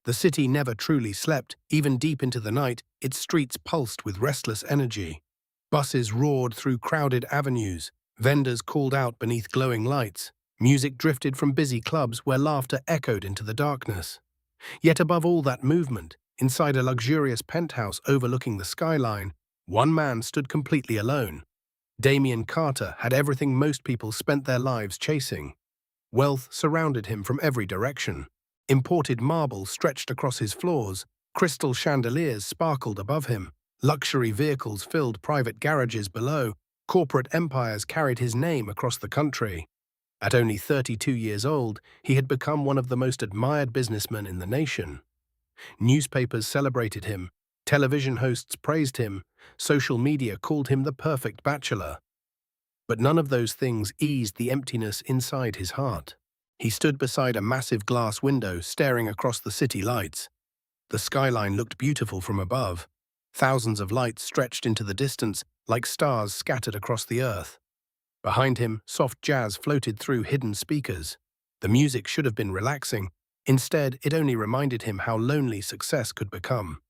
The city never truly slept. Even deep into the night, its streets pulsed with restless energy. Buses roared through crowded avenues. Vendors called out beneath glowing lights. Music drifted from busy clubs where laughter echoed into the darkness. Yet above all that movement, inside a luxurious penthouse overlooking the skyline, one man stood completely alone. Damian Carter had everything most people spent their lives chasing. Wealth surrounded him from every direction. Imported marble stretched across his floors, crystal chandeliers sparkled above him, luxury vehicles filled private garages below, corporate empires carried his name across the country. At only 32 years old, he had become one of the most admired businessmen in the nation. Newspapers celebrated him, television hosts praised him, social media called him the perfect bachelor. But none of those things eased the emptiness inside his heart. He stood beside a massive glass window staring across the city lights. The skyline looked beautiful from above. Thousands of lights stretched into the distance like stars scattered across the earth. Behind him, soft jazz floated through hidden speakers. The music should have been relaxing. Instead, it only reminded him how lonely success could become.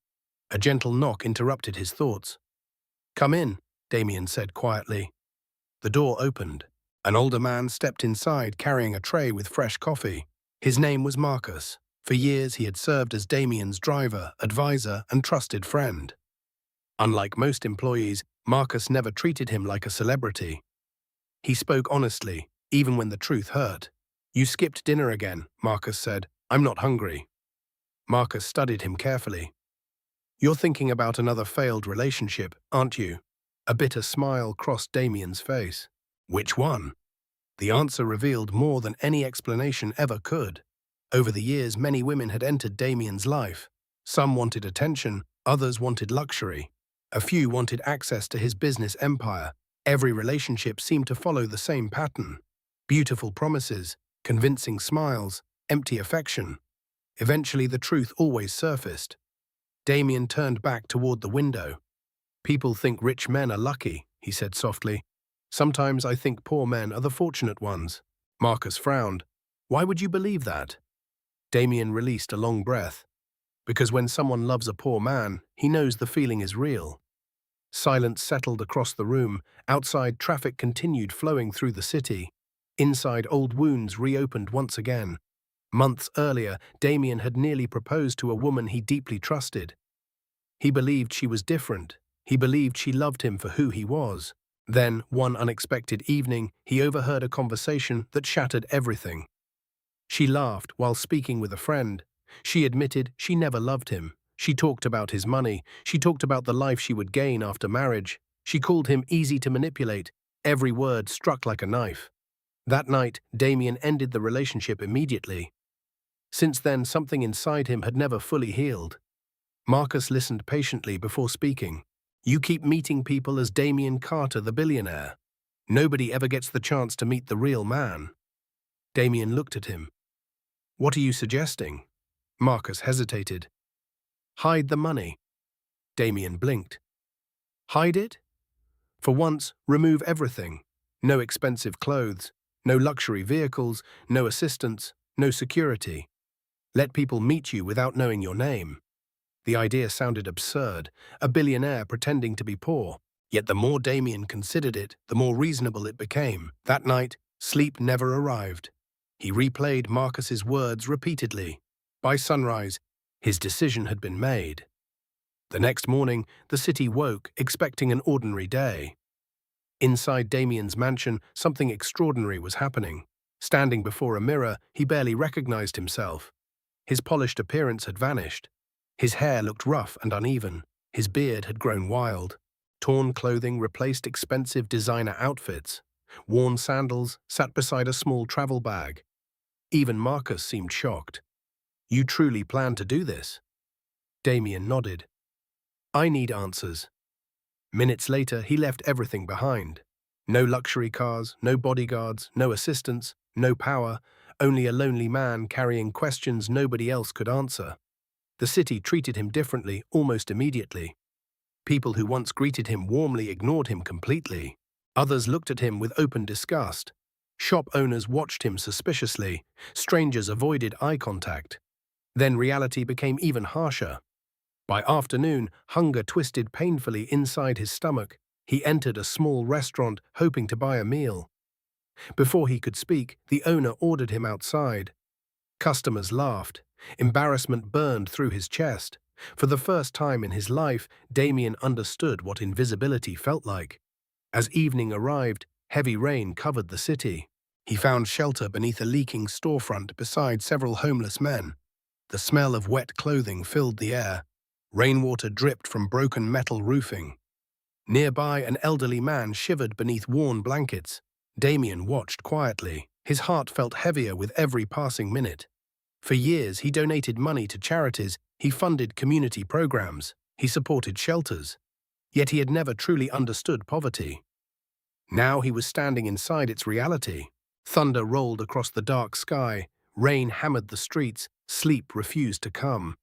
A gentle knock interrupted his thoughts. "Come in," Damian said quietly. The door opened. An older man stepped inside carrying a tray with fresh coffee. His name was Marcus. For years he had served as Damian's driver, advisor, and trusted friend. Unlike most employees, Marcus never treated him like a celebrity. He spoke honestly, even when the truth hurt. "You skipped dinner again," Marcus said. "I'm not hungry." Marcus studied him carefully. "You're thinking about another failed relationship, aren't you?" A bitter smile crossed Damian's face. Which one? The answer revealed more than any explanation ever could. Over the years, many women had entered Damian's life. Some wanted attention, others wanted luxury. A few wanted access to his business empire. Every relationship seemed to follow the same pattern. Beautiful promises, convincing smiles, empty affection. Eventually, the truth always surfaced. Damian turned back toward the window. "People think rich men are lucky," he said softly. "Sometimes I think poor men are the fortunate ones." Marcus frowned. "Why would you believe that?" Damian released a long breath. "Because when someone loves a poor man, he knows the feeling is real." Silence settled across the room. Outside, traffic continued flowing through the city. Inside, old wounds reopened once again. Months earlier, Damian had nearly proposed to a woman he deeply trusted. He believed she was different. He believed she loved him for who he was. Then, one unexpected evening, he overheard a conversation that shattered everything. She laughed while speaking with a friend. She admitted she never loved him. She talked about his money. She talked about the life she would gain after marriage. She called him easy to manipulate. Every word struck like a knife. That night, Damian ended the relationship immediately. Since then, something inside him had never fully healed. Marcus listened patiently before speaking. "You keep meeting people as Damian Carter, the billionaire. Nobody ever gets the chance to meet the real man." Damian looked at him. "What are you suggesting?" Marcus hesitated. "Hide the money." Damian blinked. "Hide it? For once, remove everything. No expensive clothes, no luxury vehicles, no assistants, no security. Let people meet you without knowing your name." The idea sounded absurd, a billionaire pretending to be poor. Yet the more Damian considered it, the more reasonable it became. That night, sleep never arrived. He replayed Marcus's words repeatedly. By sunrise, his decision had been made. The next morning, the city woke, expecting an ordinary day. Inside Damian's mansion, something extraordinary was happening. Standing before a mirror, he barely recognized himself. His polished appearance had vanished. His hair looked rough and uneven. His beard had grown wild. Torn clothing replaced expensive designer outfits. Worn sandals sat beside a small travel bag. Even Marcus seemed shocked. "You truly plan to do this?" Damian nodded. "I need answers." Minutes later, he left everything behind. No luxury cars, no bodyguards, no assistants, no power, only a lonely man carrying questions nobody else could answer. The city treated him differently almost immediately. People who once greeted him warmly ignored him completely. Others looked at him with open disgust. Shop owners watched him suspiciously. Strangers avoided eye contact. Then reality became even harsher. By afternoon, hunger twisted painfully inside his stomach. He entered a small restaurant, hoping to buy a meal. Before he could speak, the owner ordered him outside. Customers laughed. Embarrassment burned through his chest. For the first time in his life, Damian understood what invisibility felt like. As evening arrived, heavy rain covered the city. He found shelter beneath a leaking storefront beside several homeless men. The smell of wet clothing filled the air. Rainwater dripped from broken metal roofing. Nearby, an elderly man shivered beneath worn blankets. Damian watched quietly. His heart felt heavier with every passing minute. For years, he donated money to charities, he funded community programs, he supported shelters. Yet he had never truly understood poverty. Now he was standing inside its reality. Thunder rolled across the dark sky, rain hammered the streets, sleep refused to come.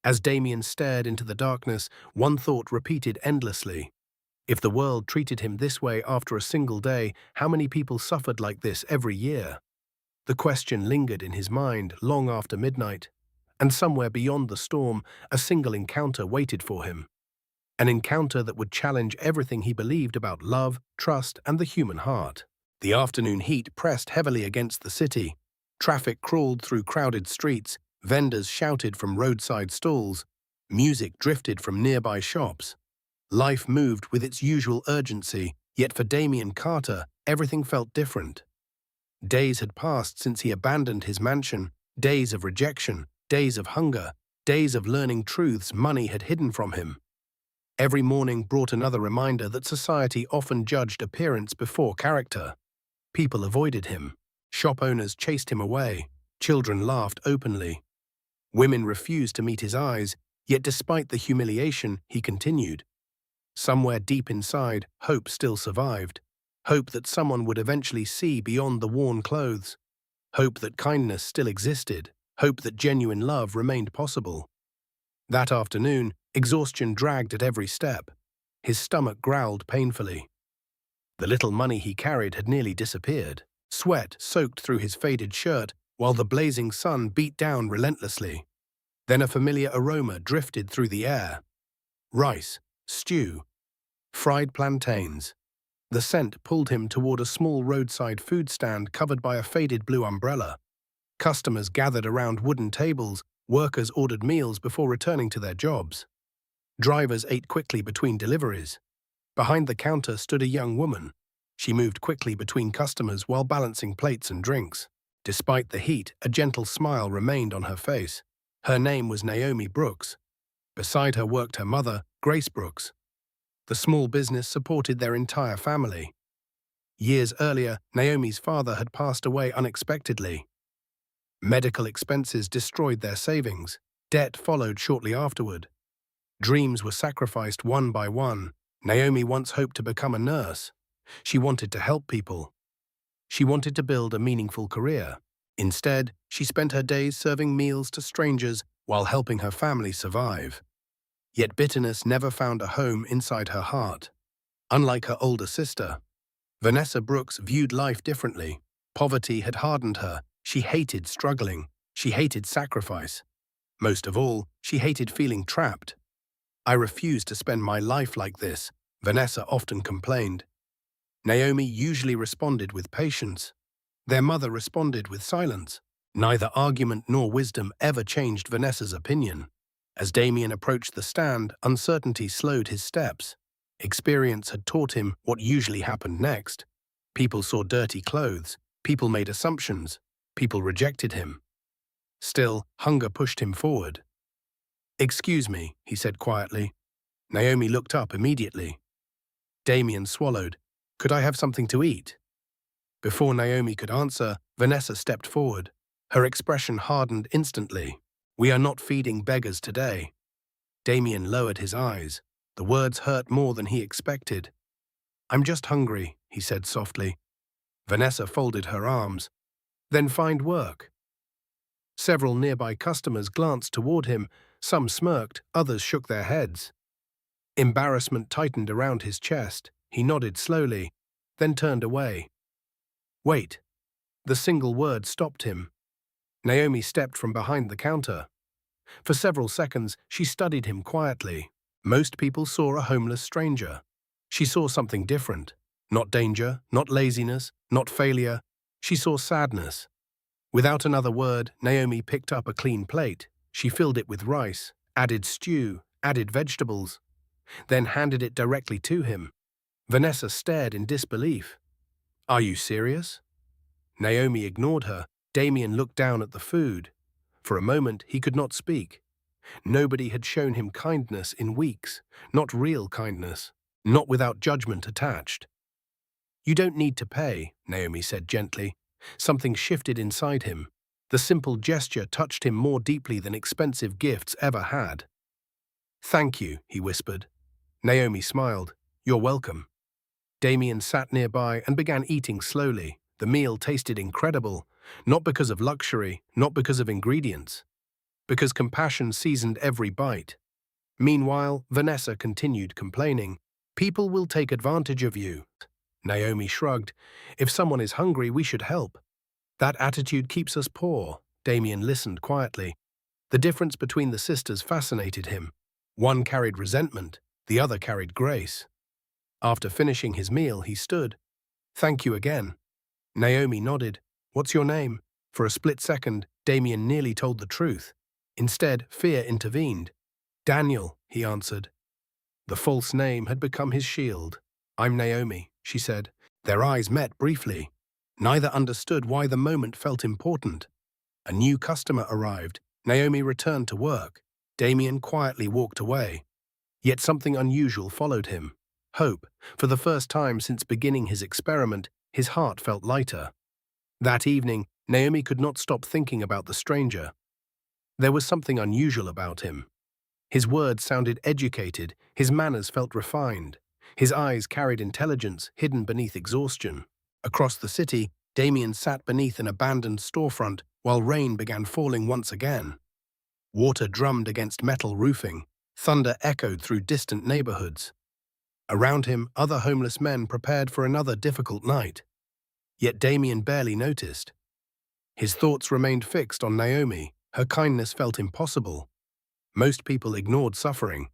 As Damian stared into the darkness, one thought repeated endlessly. If the world treated him this way after a single day, how many people suffered like this every year? The question lingered in his mind long after midnight, and somewhere beyond the storm, a single encounter waited for him. An encounter that would challenge everything he believed about love, trust, and the human heart. The afternoon heat pressed heavily against the city. Traffic crawled through crowded streets, vendors shouted from roadside stalls, music drifted from nearby shops. Life moved with its usual urgency, yet for Damian Carter, everything felt different. Days had passed since he abandoned his mansion, days of rejection, days of hunger, days of learning truths money had hidden from him. Every morning brought another reminder that society often judged appearance before character. People avoided him. Shop owners chased him away. Children laughed openly. Women refused to meet his eyes, yet despite the humiliation, he continued. Somewhere deep inside, hope still survived. Hope that someone would eventually see beyond the worn clothes. Hope that kindness still existed. Hope that genuine love remained possible. That afternoon, exhaustion dragged at every step. His stomach growled painfully. The little money he carried had nearly disappeared. Sweat soaked through his faded shirt, while the blazing sun beat down relentlessly. Then a familiar aroma drifted through the air. Rice, stew, fried plantains. The scent pulled him toward a small roadside food stand covered by a faded blue umbrella. Customers gathered around wooden tables, workers ordered meals before returning to their jobs. Drivers ate quickly between deliveries. Behind the counter stood a young woman. She moved quickly between customers while balancing plates and drinks. Despite the heat, a gentle smile remained on her face. Her name was Naomi Brooks. Beside her worked her mother, Grace Brooks. The small business supported their entire family. Years earlier, Naomi's father had passed away unexpectedly. Medical expenses destroyed their savings. Debt followed shortly afterward. Dreams were sacrificed one by one. Naomi once hoped to become a nurse. She wanted to help people. She wanted to build a meaningful career. Instead, she spent her days serving meals to strangers while helping her family survive. Yet bitterness never found a home inside her heart. Unlike her older sister, Vanessa Brooks viewed life differently. Poverty had hardened her. She hated struggling. She hated sacrifice. Most of all, she hated feeling trapped. "I refuse to spend my life like this," Vanessa often complained. Naomi usually responded with patience. Their mother responded with silence. Neither argument nor wisdom ever changed Vanessa's opinion. As Damian approached the stand, uncertainty slowed his steps. Experience had taught him what usually happened next. People saw dirty clothes. People made assumptions. People rejected him. Still, hunger pushed him forward. "Excuse me," he said quietly. Naomi looked up immediately. Damian swallowed. "Could I have something to eat?" Before Naomi could answer, Vanessa stepped forward. Her expression hardened instantly. "We are not feeding beggars today." Damian lowered his eyes. The words hurt more than he expected. "I'm just hungry," he said softly. Vanessa folded her arms. "Then find work." Several nearby customers glanced toward him. Some smirked, others shook their heads. Embarrassment tightened around his chest. He nodded slowly, then turned away. "Wait." The single word stopped him. Naomi stepped from behind the counter. For several seconds, she studied him quietly. Most people saw a homeless stranger. She saw something different. Not danger, not laziness, not failure. She saw sadness. Without another word, Naomi picked up a clean plate. She filled it with rice, added stew, added vegetables, then handed it directly to him. Vanessa stared in disbelief. "Are you serious?" Naomi ignored her. Damian looked down at the food. For a moment, he could not speak. Nobody had shown him kindness in weeks, not real kindness, not without judgment attached. "You don't need to pay," Naomi said gently. Something shifted inside him. The simple gesture touched him more deeply than expensive gifts ever had. "Thank you," he whispered. Naomi smiled. "You're welcome." Damian sat nearby and began eating slowly. The meal tasted incredible, not because of luxury, not because of ingredients, because compassion seasoned every bite. Meanwhile, Vanessa continued complaining. "People will take advantage of you." Naomi shrugged. "If someone is hungry, we should help. That attitude keeps us poor." Damian listened quietly. The difference between the sisters fascinated him. One carried resentment, the other carried grace. After finishing his meal, he stood. "Thank you again." Naomi nodded. "What's your name?" For a split second, Damian nearly told the truth. Instead, fear intervened. "Daniel," he answered. The false name had become his shield. "I'm Naomi," she said. Their eyes met briefly. Neither understood why the moment felt important. A new customer arrived. Naomi returned to work. Damian quietly walked away. Yet something unusual followed him. Hope. For the first time since beginning his experiment, his heart felt lighter. That evening, Naomi could not stop thinking about the stranger. There was something unusual about him. His words sounded educated, his manners felt refined. His eyes carried intelligence hidden beneath exhaustion. Across the city, Damian sat beneath an abandoned storefront while rain began falling once again. Water drummed against metal roofing. Thunder echoed through distant neighborhoods. Around him, other homeless men prepared for another difficult night. Yet Damian barely noticed. His thoughts remained fixed on Naomi. Her kindness felt impossible. Most people ignored suffering.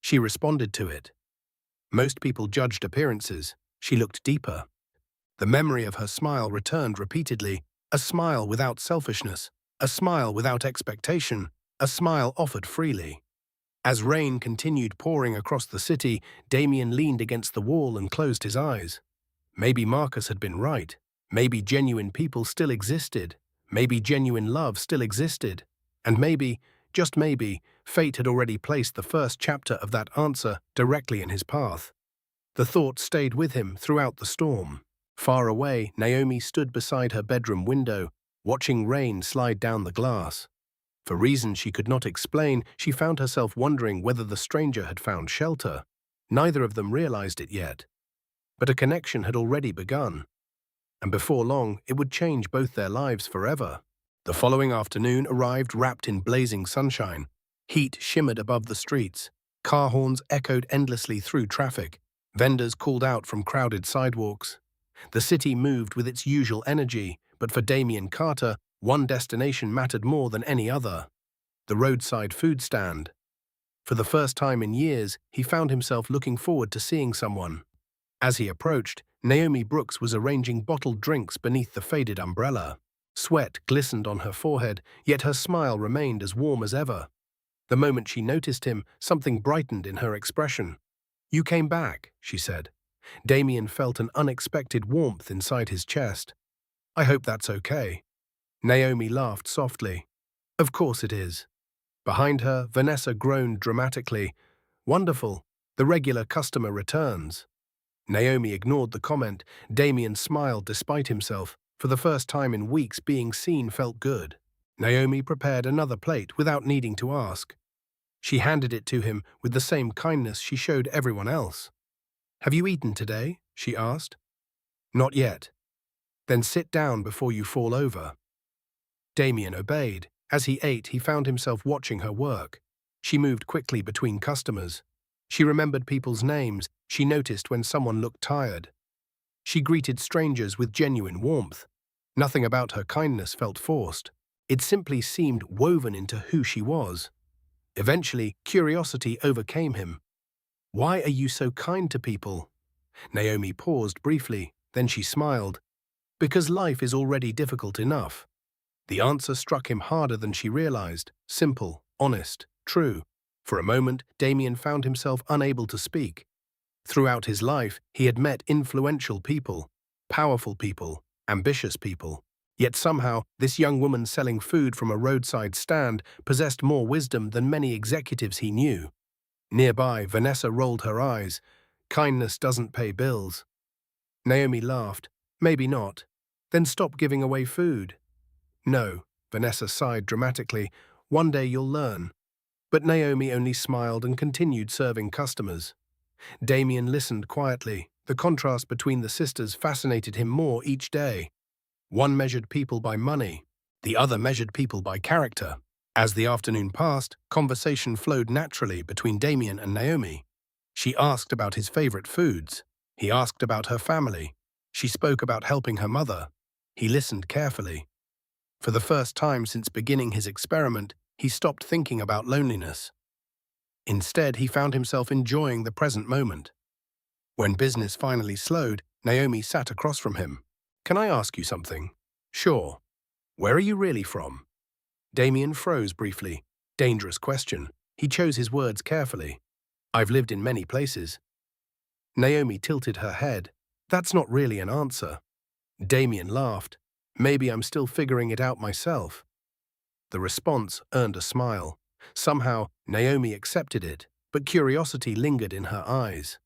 She responded to it. Most people judged appearances. She looked deeper. The memory of her smile returned repeatedly, a smile without selfishness, a smile without expectation, a smile offered freely. As rain continued pouring across the city, Damian leaned against the wall and closed his eyes. Maybe Marcus had been right. Maybe genuine people still existed. Maybe genuine love still existed. And maybe, just maybe, fate had already placed the first chapter of that answer directly in his path. The thought stayed with him throughout the storm. Far away, Naomi stood beside her bedroom window, watching rain slide down the glass. For reasons she could not explain, she found herself wondering whether the stranger had found shelter. Neither of them realized it yet. But a connection had already begun. And before long, it would change both their lives forever. The following afternoon arrived wrapped in blazing sunshine. Heat shimmered above the streets. Car horns echoed endlessly through traffic. Vendors called out from crowded sidewalks. The city moved with its usual energy, but for Damian Carter, one destination mattered more than any other: the roadside food stand. For the first time in years, he found himself looking forward to seeing someone. As he approached, Naomi Brooks was arranging bottled drinks beneath the faded umbrella. Sweat glistened on her forehead, yet her smile remained as warm as ever. The moment she noticed him, something brightened in her expression. "You came back," she said. Damian felt an unexpected warmth inside his chest. "I hope that's okay." Naomi laughed softly. "Of course it is." Behind her, Vanessa groaned dramatically. "Wonderful. The regular customer returns." Naomi ignored the comment. Damian smiled despite himself. For the first time in weeks, being seen felt good. Naomi prepared another plate without needing to ask. She handed it to him with the same kindness she showed everyone else. "Have you eaten today?" she asked. "Not yet." "Then sit down before you fall over." Damian obeyed. As he ate, he found himself watching her work. She moved quickly between customers. She remembered people's names. She noticed when someone looked tired. She greeted strangers with genuine warmth. Nothing about her kindness felt forced. It simply seemed woven into who she was. Eventually, curiosity overcame him. "Why are you so kind to people?" Naomi paused briefly, then she smiled. "Because life is already difficult enough." The answer struck him harder than she realized. Simple, honest, true. For a moment, Damian found himself unable to speak. Throughout his life, he had met influential people, powerful people, ambitious people. Yet somehow, this young woman selling food from a roadside stand possessed more wisdom than many executives he knew. Nearby, Vanessa rolled her eyes. "Kindness doesn't pay bills." Naomi laughed. "Maybe not. Then stop giving away food." "No," Vanessa sighed dramatically. "One day you'll learn." But Naomi only smiled and continued serving customers. Damian listened quietly. The contrast between the sisters fascinated him more each day. One measured people by money, the other measured people by character. As the afternoon passed, conversation flowed naturally between Damian and Naomi. She asked about his favorite foods. He asked about her family. She spoke about helping her mother. He listened carefully. For the first time since beginning his experiment, he stopped thinking about loneliness. Instead, he found himself enjoying the present moment. When business finally slowed, Naomi sat across from him. "Can I ask you something?" "Sure." "Where are you really from?" Damian froze briefly. Dangerous question. He chose his words carefully. "I've lived in many places." Naomi tilted her head. "That's not really an answer." Damian laughed. "Maybe I'm still figuring it out myself." The response earned a smile. Somehow, Naomi accepted it, but curiosity lingered in her eyes.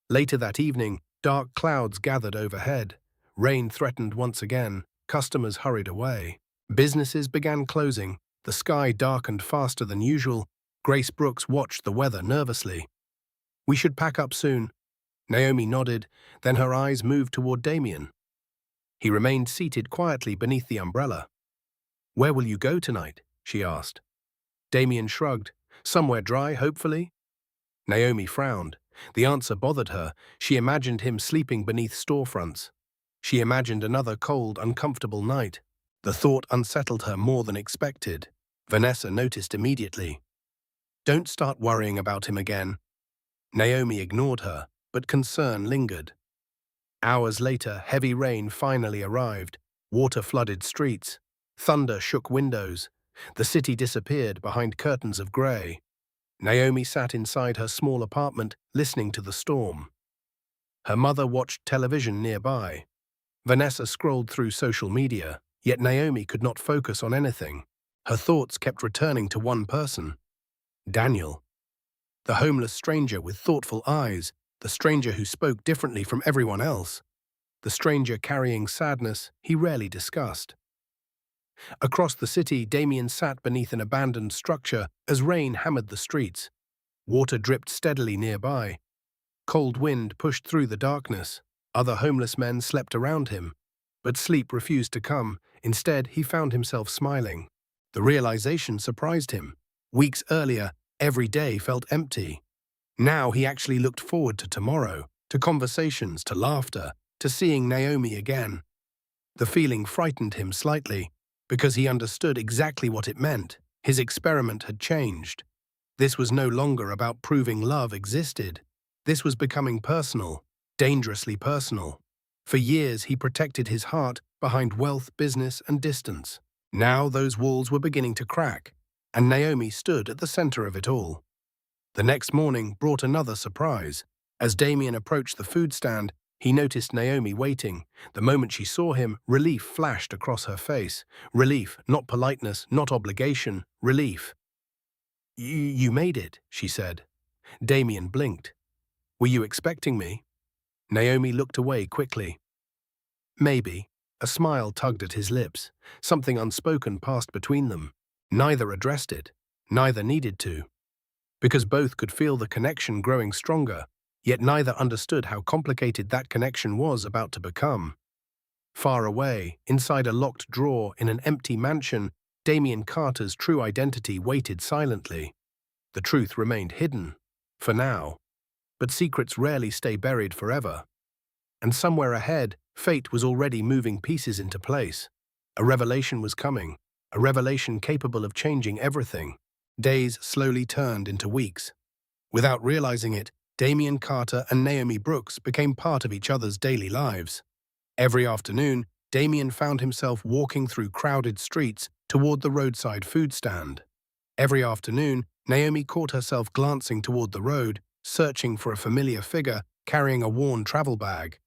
Later that evening, dark clouds gathered overhead. Rain threatened once again. Customers hurried away. Businesses began closing. The sky darkened faster than usual. Grace Brooks watched the weather nervously. "We should pack up soon." Naomi nodded, then her eyes moved toward Damian. He remained seated quietly beneath the umbrella. "Where will you go tonight?" she asked. Damian shrugged. "Somewhere dry, hopefully." Naomi frowned. The answer bothered her. She imagined him sleeping beneath storefronts. She imagined another cold, uncomfortable night. The thought unsettled her more than expected. Vanessa noticed immediately. "Don't start worrying about him again." Naomi ignored her, but concern lingered. Hours later, heavy rain finally arrived. Water flooded streets. Thunder shook windows. The city disappeared behind curtains of grey. Naomi sat inside her small apartment, listening to the storm. Her mother watched television nearby. Vanessa scrolled through social media, yet Naomi could not focus on anything. Her thoughts kept returning to one person. Daniel. The homeless stranger with thoughtful eyes, the stranger who spoke differently from everyone else, the stranger carrying sadness he rarely discussed. Across the city, Damian sat beneath an abandoned structure as rain hammered the streets. Water dripped steadily nearby. Cold wind pushed through the darkness. Other homeless men slept around him. But sleep refused to come. Instead, he found himself smiling. The realization surprised him. Weeks earlier, every day felt empty. Now he actually looked forward to tomorrow, to conversations, to laughter, to seeing Naomi again. The feeling frightened him slightly, because he understood exactly what it meant. His experiment had changed. This was no longer about proving love existed. This was becoming personal, dangerously personal. For years he protected his heart behind wealth, business, and distance. Now those walls were beginning to crack, and Naomi stood at the center of it all. The next morning brought another surprise. As Damian approached the food stand, he noticed Naomi waiting. The moment she saw him, relief flashed across her face. Relief, not politeness, not obligation, relief. You made it," she said. Damian blinked. "Were you expecting me?" Naomi looked away quickly. "Maybe." A smile tugged at his lips. Something unspoken passed between them. Neither addressed it. Neither needed to. Because both could feel the connection growing stronger, yet neither understood how complicated that connection was about to become. Far away, inside a locked drawer in an empty mansion, Damian Carter's true identity waited silently. The truth remained hidden, for now. But secrets rarely stay buried forever. And somewhere ahead, fate was already moving pieces into place. A revelation was coming. a revelation capable of changing everything. Days slowly turned into weeks. Without realizing it, Damian Carter and Naomi Brooks became part of each other's daily lives. Every afternoon, Damian found himself walking through crowded streets toward the roadside food stand. Every afternoon, Naomi caught herself glancing toward the road, searching for a familiar figure carrying a worn travel bag.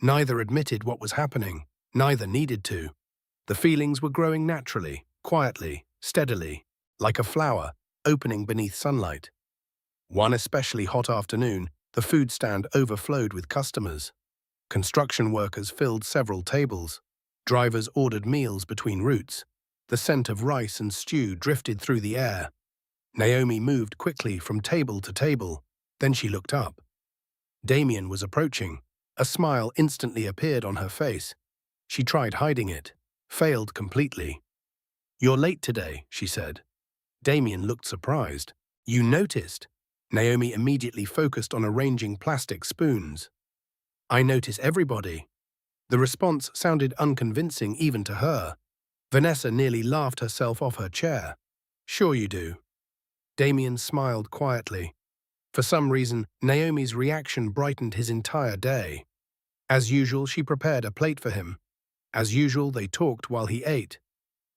Neither admitted what was happening, neither needed to. The feelings were growing naturally, quietly, steadily, like a flower opening beneath sunlight. One especially hot afternoon, the food stand overflowed with customers. Construction workers filled several tables. Drivers ordered meals between routes. The scent of rice and stew drifted through the air. Naomi moved quickly from table to table. Then she looked up. Damian was approaching. A smile instantly appeared on her face. She tried hiding it, failed completely. "You're late today," she said. Damian looked surprised. "You noticed?" Naomi immediately focused on arranging plastic spoons. "I notice everybody." The response sounded unconvincing even to her. Vanessa nearly laughed herself off her chair. "Sure you do." Damian smiled quietly. For some reason, Naomi's reaction brightened his entire day. As usual, she prepared a plate for him. As usual, they talked while he ate.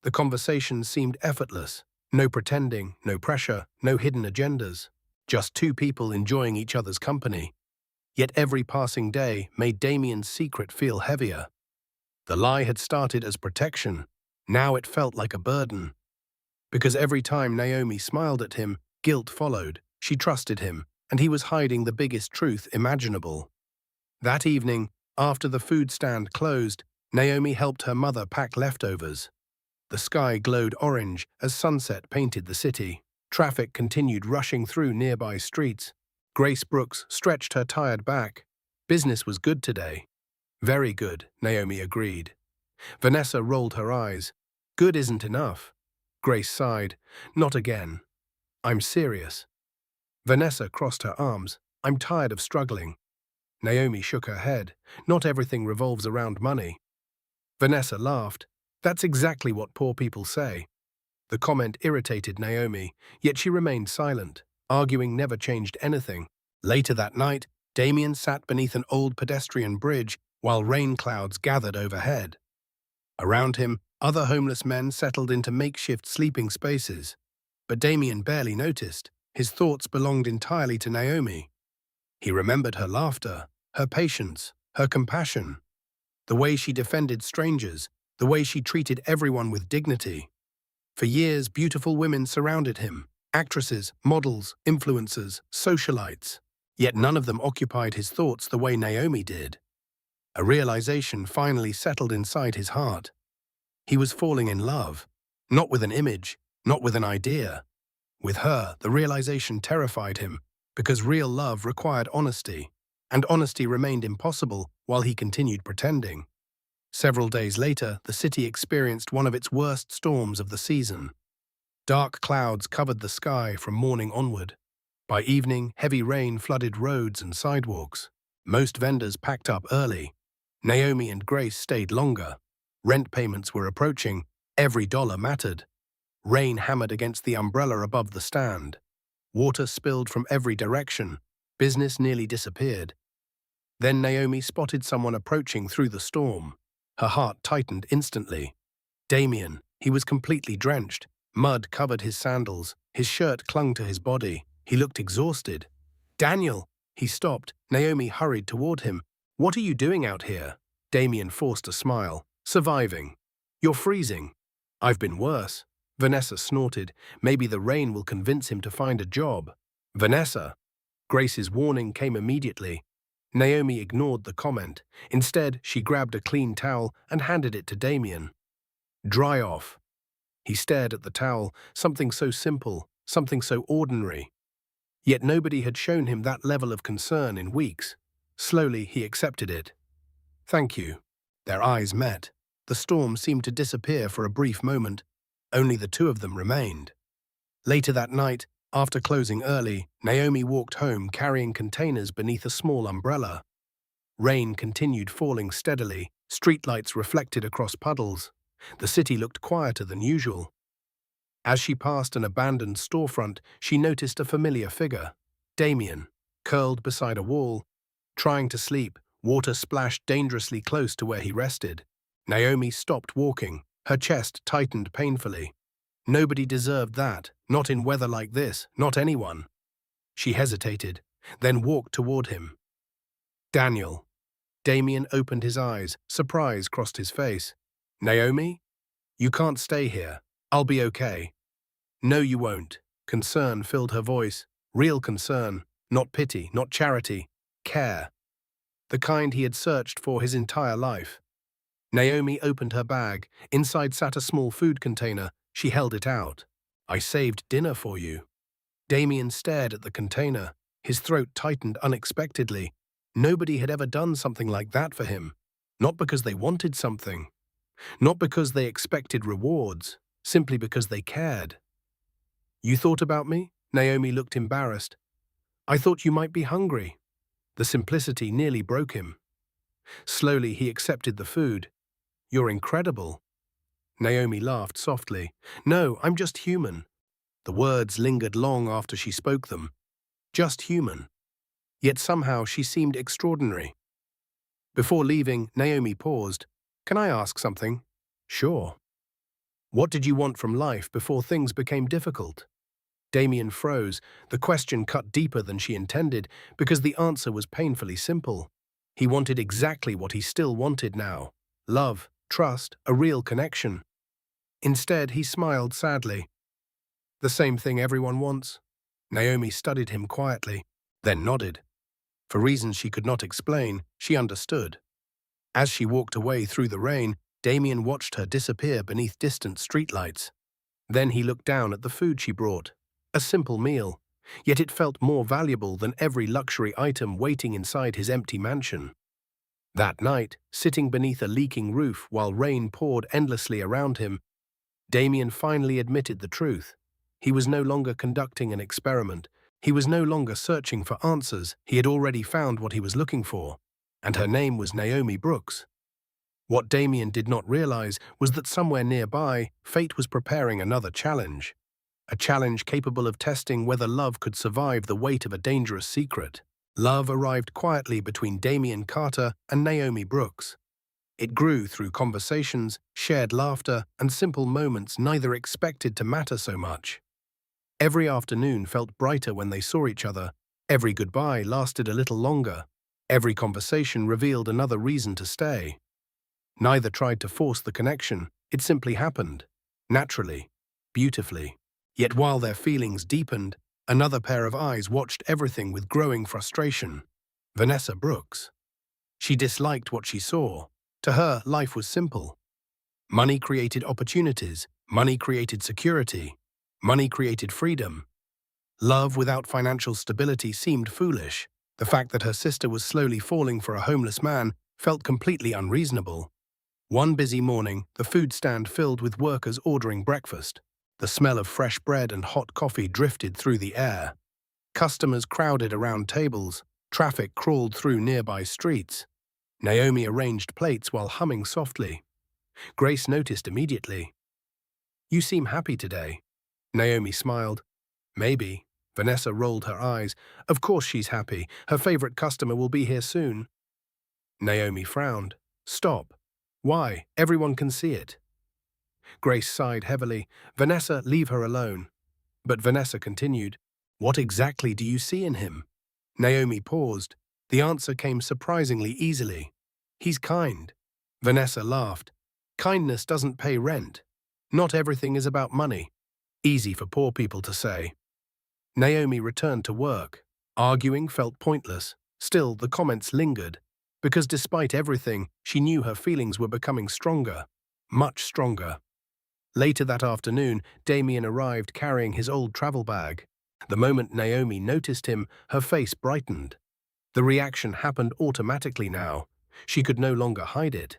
The conversation seemed effortless. No pretending, no pressure, no hidden agendas. Just two people enjoying each other's company. Yet every passing day made Damian's secret feel heavier. The lie had started as protection. Now it felt like a burden. Because every time Naomi smiled at him, guilt followed. She trusted him, and he was hiding the biggest truth imaginable. That evening, after the food stand closed, Naomi helped her mother pack leftovers. The sky glowed orange as sunset painted the city. Traffic continued rushing through nearby streets. Grace Brooks stretched her tired back. "Business was good today." "Very good," Naomi agreed. Vanessa rolled her eyes. "Good isn't enough." Grace sighed. "Not again." "I'm serious." Vanessa crossed her arms. "I'm tired of struggling." Naomi shook her head. "Not everything revolves around money." Vanessa laughed. "That's exactly what poor people say." The comment irritated Naomi, yet she remained silent. Arguing never changed anything. Later that night, Damian sat beneath an old pedestrian bridge while rain clouds gathered overhead. Around him, other homeless men settled into makeshift sleeping spaces. But Damian barely noticed. His thoughts belonged entirely to Naomi. He remembered her laughter, her patience, her compassion. The way she defended strangers, the way she treated everyone with dignity. For years, beautiful women surrounded him. Actresses, models, influencers, socialites. Yet none of them occupied his thoughts the way Naomi did. A realization finally settled inside his heart. He was falling in love, not with an image, not with an idea. With her, the realization terrified him, because real love required honesty, and honesty remained impossible while he continued pretending. Several days later, the city experienced one of its worst storms of the season. Dark clouds covered the sky from morning onward. By evening, heavy rain flooded roads and sidewalks. Most vendors packed up early. Naomi and Grace stayed longer. Rent payments were approaching. Every dollar mattered. Rain hammered against the umbrella above the stand. Water spilled from every direction. Business nearly disappeared. Then Naomi spotted someone approaching through the storm. Her heart tightened instantly. Damian. He was completely drenched. Mud covered his sandals. His shirt clung to his body. He looked exhausted. "Daniel!" He stopped. Naomi hurried toward him. "What are you doing out here?" Damian forced a smile. "Surviving." "You're freezing." "I've been worse." Vanessa snorted. "Maybe the rain will convince him to find a job." "Vanessa!" Grace's warning came immediately. Naomi ignored the comment. Instead, she grabbed a clean towel and handed it to Damian. "Dry off." He stared at the towel, something so simple, something so ordinary. Yet nobody had shown him that level of concern in weeks. Slowly, he accepted it. "Thank you." Their eyes met. The storm seemed to disappear for a brief moment. Only the two of them remained. Later that night, after closing early, Naomi walked home carrying containers beneath a small umbrella. Rain continued falling steadily. Streetlights reflected across puddles. The city looked quieter than usual. As she passed an abandoned storefront, she noticed a familiar figure. Damian, curled beside a wall, trying to sleep, water splashed dangerously close to where he rested. Naomi stopped walking, her chest tightened painfully. Nobody deserved that, not in weather like this, not anyone. She hesitated, then walked toward him. Daniel. Damian opened his eyes, surprise crossed his face. Naomi? You can't stay here. I'll be okay. No, you won't. Concern filled her voice. Real concern, not pity, not charity. Care. The kind he had searched for his entire life. Naomi opened her bag. Inside sat a small food container. She held it out. I saved dinner for you. Damian stared at the container. His throat tightened unexpectedly. Nobody had ever done something like that for him. Not because they wanted something. Not because they expected rewards. Simply because they cared. You thought about me? Naomi looked embarrassed. I thought you might be hungry. The simplicity nearly broke him. Slowly he accepted the food. You're incredible. Naomi laughed softly. No, I'm just human. The words lingered long after she spoke them. Just human. Yet somehow she seemed extraordinary. Before leaving, Naomi paused. Can I ask something? Sure. What did you want from life before things became difficult? Damian froze. The question cut deeper than she intended because the answer was painfully simple. He wanted exactly what he still wanted now. Love, trust, a real connection. Instead, he smiled sadly. The same thing everyone wants. Naomi studied him quietly, then nodded. For reasons she could not explain, she understood. As she walked away through the rain, Damian watched her disappear beneath distant streetlights. Then he looked down at the food she brought. A simple meal, yet it felt more valuable than every luxury item waiting inside his empty mansion. That night, sitting beneath a leaking roof while rain poured endlessly around him, Damian finally admitted the truth. He was no longer conducting an experiment. He was no longer searching for answers. He had already found what he was looking for. And her name was Naomi Brooks. What Damian did not realize was that somewhere nearby, fate was preparing another challenge. A challenge capable of testing whether love could survive the weight of a dangerous secret. Love arrived quietly between Damian Carter and Naomi Brooks. It grew through conversations, shared laughter, and simple moments neither expected to matter so much. Every afternoon felt brighter when they saw each other. Every goodbye lasted a little longer. Every conversation revealed another reason to stay. Neither tried to force the connection. It simply happened. Naturally. Beautifully. Yet while their feelings deepened, another pair of eyes watched everything with growing frustration. Vanessa Brooks. She disliked what she saw. To her, life was simple. Money created opportunities. Money created security. Money created freedom. Love without financial stability seemed foolish. The fact that her sister was slowly falling for a homeless man felt completely unreasonable. One busy morning, the food stand filled with workers ordering breakfast. The smell of fresh bread and hot coffee drifted through the air. Customers crowded around tables. Traffic crawled through nearby streets. Naomi arranged plates while humming softly. Grace noticed immediately. You seem happy today. Naomi smiled. Maybe. Vanessa rolled her eyes. Of course she's happy. Her favorite customer will be here soon. Naomi frowned. Stop. Why? Everyone can see it. Grace sighed heavily. Vanessa, leave her alone. But Vanessa continued. What exactly do you see in him? Naomi paused. The answer came surprisingly easily. He's kind. Vanessa laughed. Kindness doesn't pay rent. Not everything is about money. Easy for poor people to say. Naomi returned to work. Arguing felt pointless. Still, the comments lingered. Because despite everything, she knew her feelings were becoming stronger. Much stronger. Later that afternoon, Damian arrived carrying his old travel bag. The moment Naomi noticed him, her face brightened. The reaction happened automatically now. She could no longer hide it.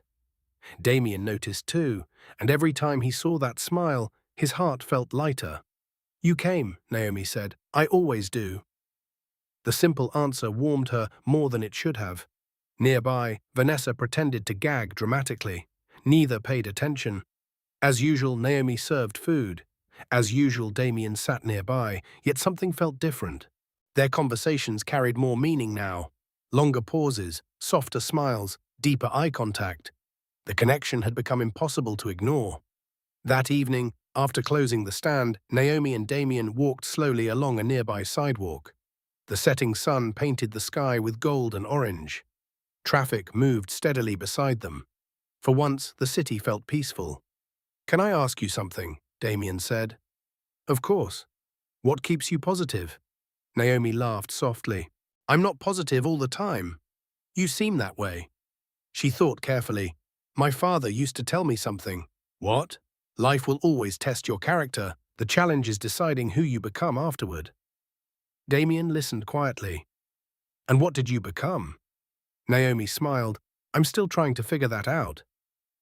Damian noticed too, and every time he saw that smile, his heart felt lighter. You came, Naomi said. I always do. The simple answer warmed her more than it should have. Nearby, Vanessa pretended to gag dramatically. Neither paid attention. As usual, Naomi served food. As usual, Damian sat nearby, yet something felt different. Their conversations carried more meaning now. Longer pauses, softer smiles, deeper eye contact. The connection had become impossible to ignore. That evening, after closing the stand, Naomi and Damian walked slowly along a nearby sidewalk. The setting sun painted the sky with gold and orange. Traffic moved steadily beside them. For once, the city felt peaceful. "Can I ask you something?" Damian said. "Of course. What keeps you positive?" Naomi laughed softly. "I'm not positive all the time. You seem that way." She thought carefully. "My father used to tell me something." "What?" "Life will always test your character. The challenge is deciding who you become afterward." Damian listened quietly. "And what did you become?" Naomi smiled. "I'm still trying to figure that out."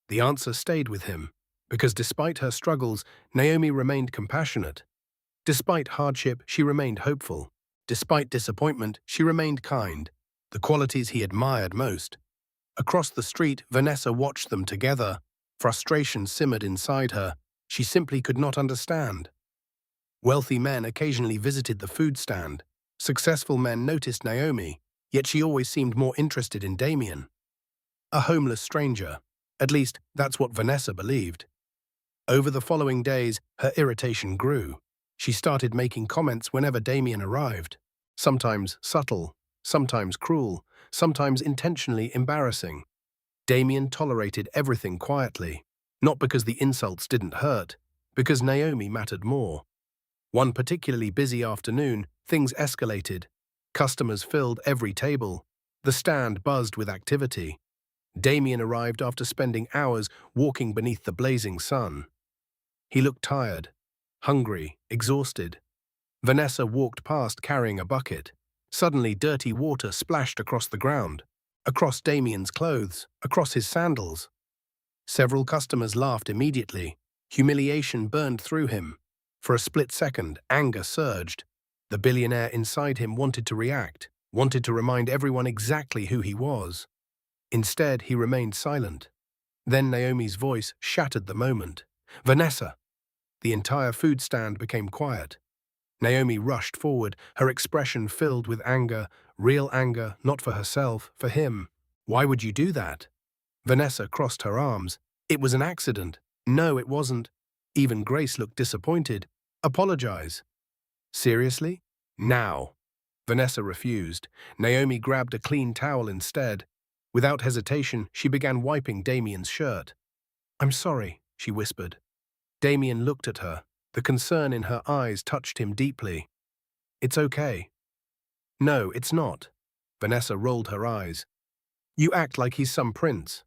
The answer stayed with him, because despite her struggles, Naomi remained compassionate. Despite hardship, she remained hopeful. Despite disappointment, she remained kind, the qualities he admired most. Across the street, Vanessa watched them together. Frustration simmered inside her. She simply could not understand. Wealthy men occasionally visited the food stand. Successful men noticed Naomi, yet she always seemed more interested in Damian. A homeless stranger. At least, that's what Vanessa believed. Over the following days, her irritation grew. She started making comments whenever Damian arrived. Sometimes subtle, sometimes cruel, sometimes intentionally embarrassing. Damian tolerated everything quietly, not because the insults didn't hurt, because Naomi mattered more. One particularly busy afternoon, things escalated. Customers filled every table. The stand buzzed with activity. Damian arrived after spending hours walking beneath the blazing sun. He looked tired, hungry, exhausted. Vanessa walked past carrying a bucket. Suddenly, dirty water splashed across the ground, across Damian's clothes, across his sandals. Several customers laughed immediately. Humiliation burned through him. For a split second, anger surged. The billionaire inside him wanted to react, wanted to remind everyone exactly who he was. Instead, he remained silent. Then Naomi's voice shattered the moment. "Vanessa!" The entire food stand became quiet. Naomi rushed forward, her expression filled with anger, real anger, not for herself, for him. "Why would you do that?" Vanessa crossed her arms. "It was an accident." "No, it wasn't." Even Grace looked disappointed. "Apologize." "Seriously?" "Now." Vanessa refused. Naomi grabbed a clean towel instead. Without hesitation, she began wiping Damian's shirt. "I'm sorry," she whispered. Damian looked at her. The concern in her eyes touched him deeply. "It's okay." "No, it's not." Vanessa rolled her eyes. "You act like he's some prince."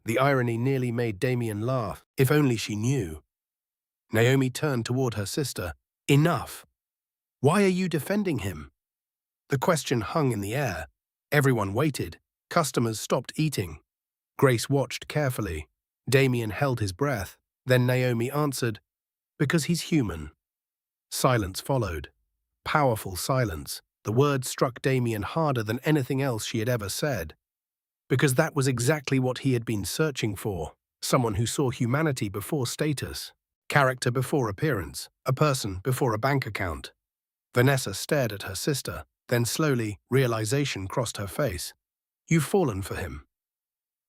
The irony nearly made Damian laugh. If only she knew. Naomi turned toward her sister. "Enough. Why are you defending him?" The question hung in the air. Everyone waited. Customers stopped eating. Grace watched carefully. Damian held his breath. Then Naomi answered, "Because he's human." Silence followed. Powerful silence. The words struck Damian harder than anything else she had ever said. Because that was exactly what he had been searching for. Someone who saw humanity before status. Character before appearance. A person before a bank account. Vanessa stared at her sister. Then slowly, realization crossed her face. "You've fallen for him."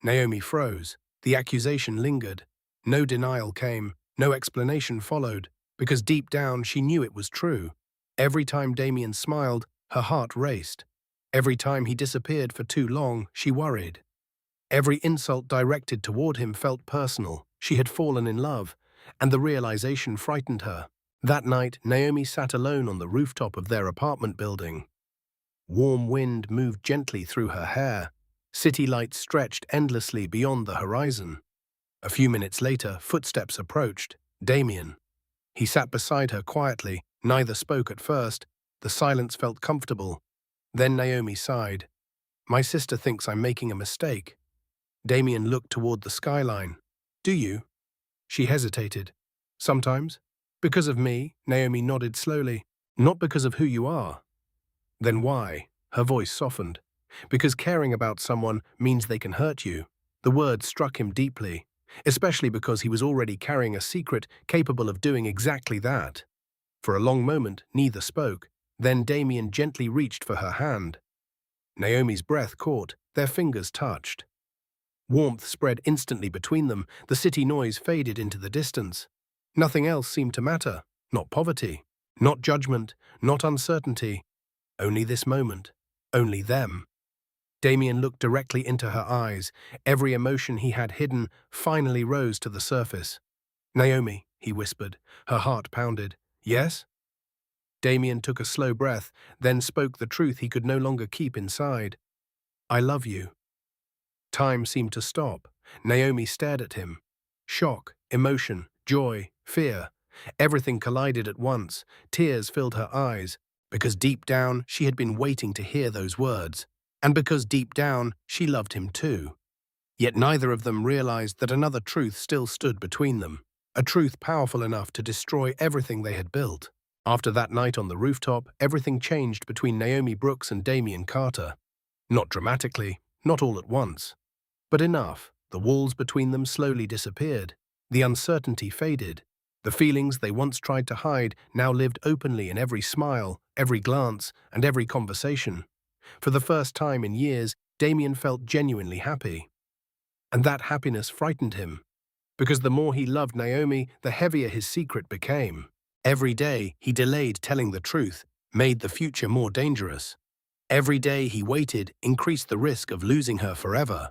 Naomi froze. The accusation lingered. No denial came. No explanation followed. Because deep down she knew it was true. Every time Damian smiled, her heart raced. Every time he disappeared for too long, she worried. Every insult directed toward him felt personal. She had fallen in love, and the realization frightened her. That night, Naomi sat alone on the rooftop of their apartment building. Warm wind moved gently through her hair. City lights stretched endlessly beyond the horizon. A few minutes later, footsteps approached. Damian. He sat beside her quietly. Neither spoke at first. The silence felt comfortable. Then Naomi sighed. "My sister thinks I'm making a mistake." Damian looked toward the skyline. "Do you?" She hesitated. "Sometimes." "Because of me?" Naomi nodded slowly. "Not because of who you are." "Then why?" Her voice softened. "Because caring about someone means they can hurt you." The words struck him deeply. especially because he was already carrying a secret capable of doing exactly that. For a long moment, neither spoke. Then Damian gently reached for her hand. Naomi's breath caught, their fingers touched. Warmth spread instantly between them, the city noise faded into the distance. Nothing else seemed to matter, not poverty, not judgment, not uncertainty. Only this moment, only them. Damian looked directly into her eyes. Every emotion he had hidden finally rose to the surface. "Naomi," he whispered. Her heart pounded. "Yes?" Damian took a slow breath, then spoke the truth he could no longer keep inside. "I love you." Time seemed to stop. Naomi stared at him. Shock, emotion, joy, fear. Everything collided at once. Tears filled her eyes, because deep down she had been waiting to hear those words. And because deep down she loved him too. Yet neither of them realized that another truth still stood between them. A truth powerful enough to destroy everything they had built. After that night on the rooftop, everything changed between Naomi Brooks and Damian Carter. Not dramatically, not all at once. But enough. The walls between them slowly disappeared. The uncertainty faded. The feelings they once tried to hide now lived openly in every smile, every glance, and every conversation. For the first time in years, Damian felt genuinely happy. And that happiness frightened him. Because the more he loved Naomi, the heavier his secret became. Every day he delayed telling the truth, made the future more dangerous. Every day he waited increased the risk of losing her forever.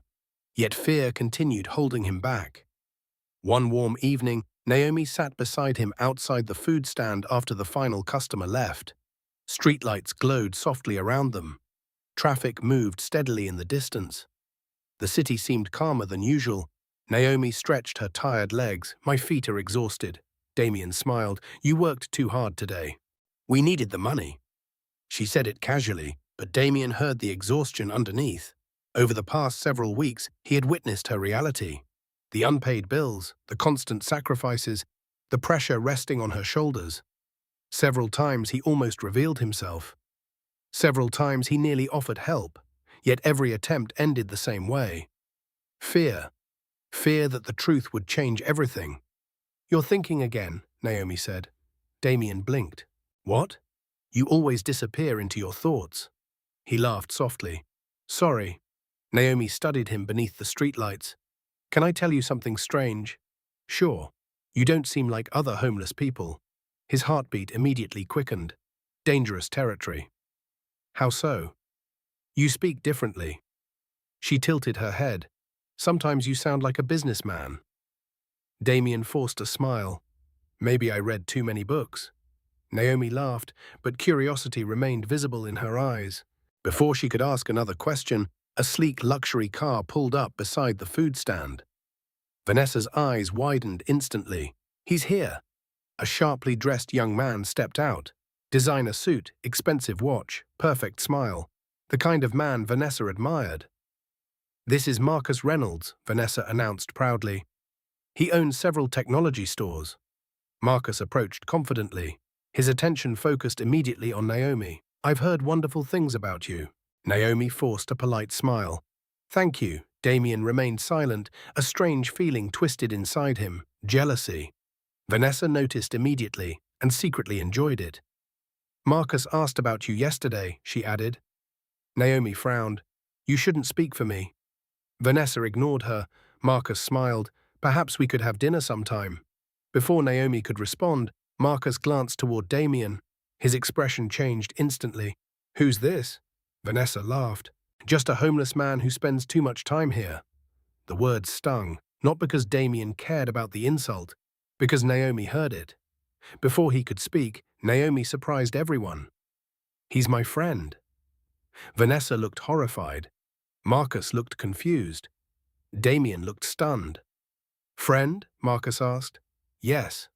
Yet fear continued holding him back. One warm evening, Naomi sat beside him outside the food stand after the final customer left. Streetlights glowed softly around them. Traffic moved steadily in the distance. The city seemed calmer than usual. Naomi stretched her tired legs. "My feet are exhausted." Damian smiled. "You worked too hard today." "We needed the money." She said it casually, but Damian heard the exhaustion underneath. Over the past several weeks, he had witnessed her reality. The unpaid bills, the constant sacrifices, the pressure resting on her shoulders. Several times he almost revealed himself. Several times he nearly offered help, yet every attempt ended the same way. Fear. Fear that the truth would change everything. "You're thinking again," Naomi said. Damian blinked. "What?" "You always disappear into your thoughts." He laughed softly. "Sorry." Naomi studied him beneath the streetlights. "Can I tell you something strange?" "Sure. You don't seem like other homeless people." His heartbeat immediately quickened. Dangerous territory. "How so?" "You speak differently." She tilted her head. "Sometimes you sound like a businessman." Damian forced a smile. "Maybe I read too many books." Naomi laughed, but curiosity remained visible in her eyes. Before she could ask another question, a sleek luxury car pulled up beside the food stand. Vanessa's eyes widened instantly. "He's here." A sharply dressed young man stepped out. Designer suit, expensive watch, perfect smile. The kind of man Vanessa admired. "This is Marcus Reynolds," Vanessa announced proudly. "He owns several technology stores." Marcus approached confidently. His attention focused immediately on Naomi. "I've heard wonderful things about you." Naomi forced a polite smile. "Thank you." Damian remained silent, a strange feeling twisted inside him, jealousy. Vanessa noticed immediately and secretly enjoyed it. "Marcus asked about you yesterday," she added. Naomi frowned. "You shouldn't speak for me." Vanessa ignored her. Marcus smiled. "Perhaps we could have dinner sometime." Before Naomi could respond, Marcus glanced toward Damian. His expression changed instantly. "Who's this?" Vanessa laughed. "Just a homeless man who spends too much time here." The words stung, not because Damian cared about the insult, because Naomi heard it. Before he could speak, Naomi surprised everyone. "He's my friend." Vanessa looked horrified. Marcus looked confused. Damian looked stunned. "Friend?" Marcus asked. "Yes."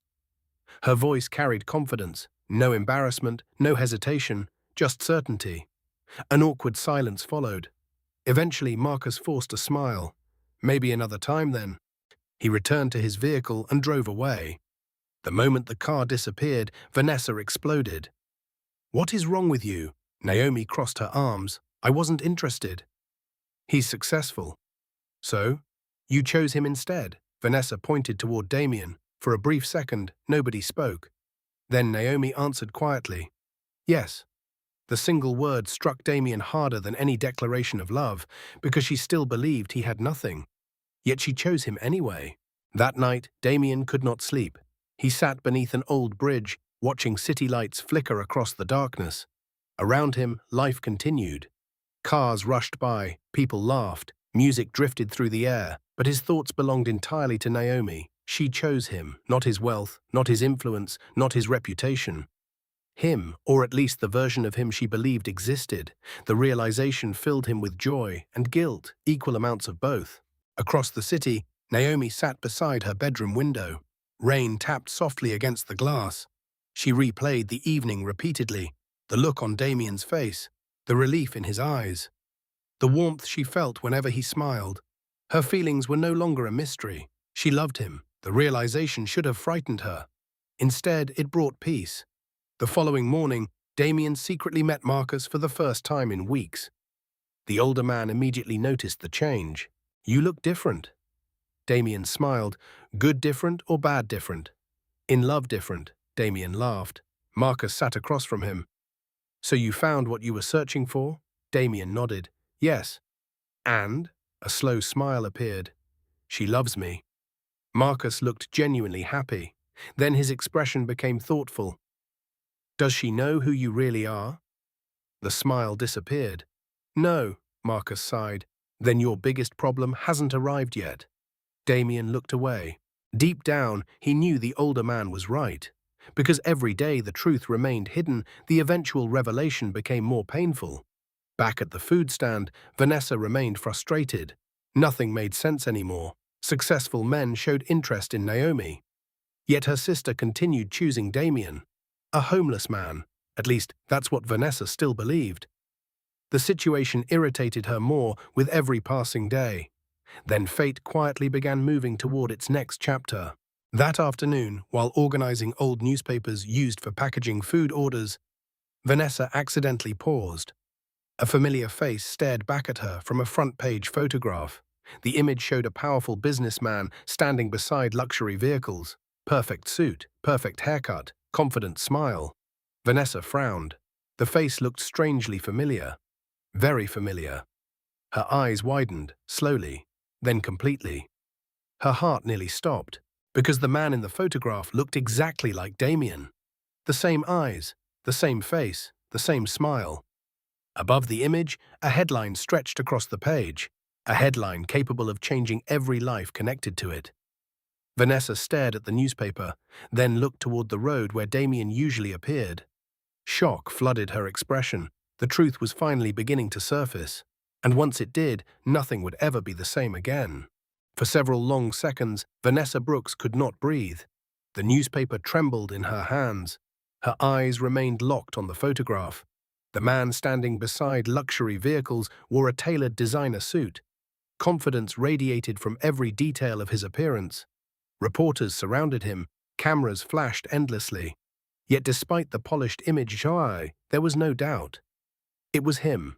Her voice carried confidence, no embarrassment, no hesitation, just certainty. An awkward silence followed. Eventually, Marcus forced a smile. "Maybe another time, then." He returned to his vehicle and drove away. The moment the car disappeared, Vanessa exploded. "What is wrong with you?" Naomi crossed her arms. "I wasn't interested." "He's successful." "So? You chose him instead." Vanessa pointed toward Damian. For a brief second, nobody spoke. Then Naomi answered quietly, "Yes." The single word struck Damian harder than any declaration of love, because she still believed he had nothing. Yet she chose him anyway. That night, Damian could not sleep. He sat beneath an old bridge, watching city lights flicker across the darkness. Around him, life continued. Cars rushed by, people laughed, music drifted through the air, but his thoughts belonged entirely to Naomi. She chose him, not his wealth, not his influence, not his reputation. Him, or at least the version of him she believed existed. The realization filled him with joy and guilt, equal amounts of both. Across the city, Naomi sat beside her bedroom window. Rain tapped softly against the glass. She replayed the evening repeatedly, the look on Damian's face, the relief in his eyes, the warmth she felt whenever he smiled. Her feelings were no longer a mystery. She loved him. The realization should have frightened her. Instead, it brought peace. The following morning, Damian secretly met Marcus for the first time in weeks. The older man immediately noticed the change. "You look different." Damian smiled. "Good different or bad different?" "In love different," Damian laughed. Marcus sat across from him. "So you found what you were searching for?" Damian nodded. "Yes." "And?" A slow smile appeared. "She loves me." Marcus looked genuinely happy. Then his expression became thoughtful. "Does she know who you really are?" The smile disappeared. "No," Marcus sighed. "Then your biggest problem hasn't arrived yet." Damian looked away. Deep down, he knew the older man was right. Because every day the truth remained hidden, the eventual revelation became more painful. Back at the food stand, Vanessa remained frustrated. Nothing made sense anymore. Successful men showed interest in Naomi. Yet her sister continued choosing Damian. A homeless man. At least, that's what Vanessa still believed. The situation irritated her more with every passing day. Then fate quietly began moving toward its next chapter. That afternoon, while organizing old newspapers used for packaging food orders, Vanessa accidentally paused. A familiar face stared back at her from a front-page photograph. The image showed a powerful businessman standing beside luxury vehicles. Perfect suit, perfect haircut, confident smile. Vanessa frowned. The face looked strangely familiar. Very familiar. Her eyes widened, slowly, then completely. Her heart nearly stopped, because the man in the photograph looked exactly like Damian. The same eyes, the same face, the same smile. Above the image, a headline stretched across the page, a headline capable of changing every life connected to it. Vanessa stared at the newspaper, then looked toward the road where Damian usually appeared. Shock flooded her expression. The truth was finally beginning to surface. And once it did, nothing would ever be the same again. For several long seconds, Vanessa Brooks could not breathe. The newspaper trembled in her hands. Her eyes remained locked on the photograph. The man standing beside luxury vehicles wore a tailored designer suit. Confidence radiated from every detail of his appearance. Reporters surrounded him, cameras flashed endlessly. Yet despite the polished image, there was no doubt. It was him,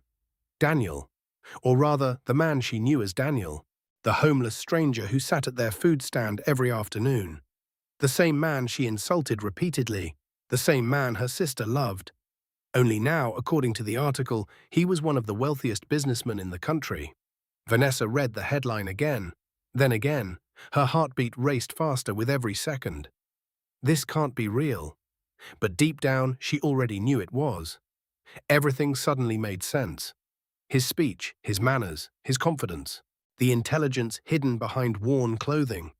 Daniel, or rather the man she knew as Daniel, the homeless stranger who sat at their food stand every afternoon. The same man she insulted repeatedly, the same man her sister loved. Only now, according to the article, he was one of the wealthiest businessmen in the country. Vanessa read the headline again, then again. Her heartbeat raced faster with every second. This can't be real. But deep down, she already knew it was. Everything suddenly made sense. His speech, his manners, his confidence, the intelligence hidden behind worn clothing,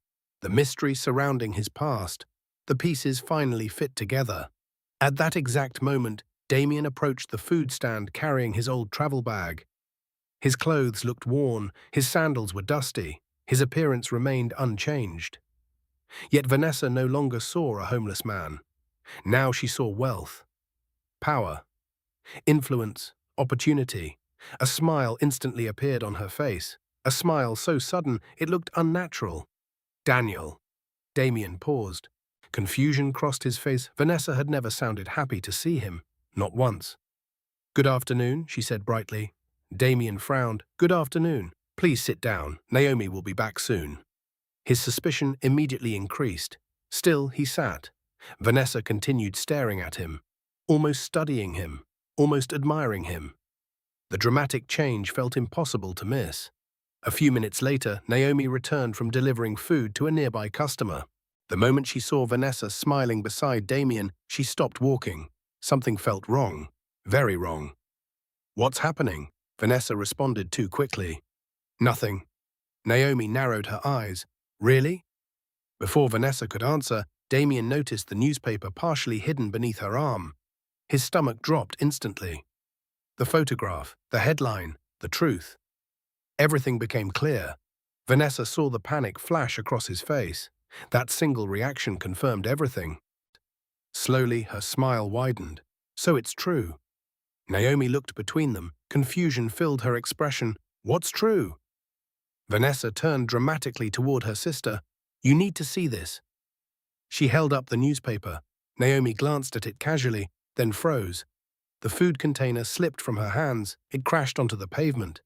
the mystery surrounding his past, the pieces finally fit together. At that exact moment, Damian approached the food stand carrying his old travel bag. His clothes looked worn, his sandals were dusty, his appearance remained unchanged. Yet Vanessa no longer saw a homeless man. Now she saw wealth, power, influence, opportunity. A smile instantly appeared on her face, a smile so sudden it looked unnatural. "Daniel." Damian paused. Confusion crossed his face. Vanessa had never sounded happy to see him, not once. "Good afternoon," she said brightly. Damian frowned. "Good afternoon. Please sit down. Naomi will be back soon." His suspicion immediately increased. Still, he sat. Vanessa continued staring at him, almost studying him, almost admiring him. The dramatic change felt impossible to miss. A few minutes later, Naomi returned from delivering food to a nearby customer. The moment she saw Vanessa smiling beside Damian, she stopped walking. Something felt wrong, very wrong. "What's happening?" Vanessa responded too quickly. "Nothing." Naomi narrowed her eyes. "Really?" Before Vanessa could answer, Damian noticed the newspaper partially hidden beneath her arm. His stomach dropped instantly. The photograph, the headline, the truth. Everything became clear. Vanessa saw the panic flash across his face. That single reaction confirmed everything. Slowly, her smile widened. "So it's true." Naomi looked between them. Confusion filled her expression. "What's true?" Vanessa turned dramatically toward her sister. "You need to see this." She held up the newspaper. Naomi glanced at it casually, then froze. The food container slipped from her hands. It crashed onto the pavement.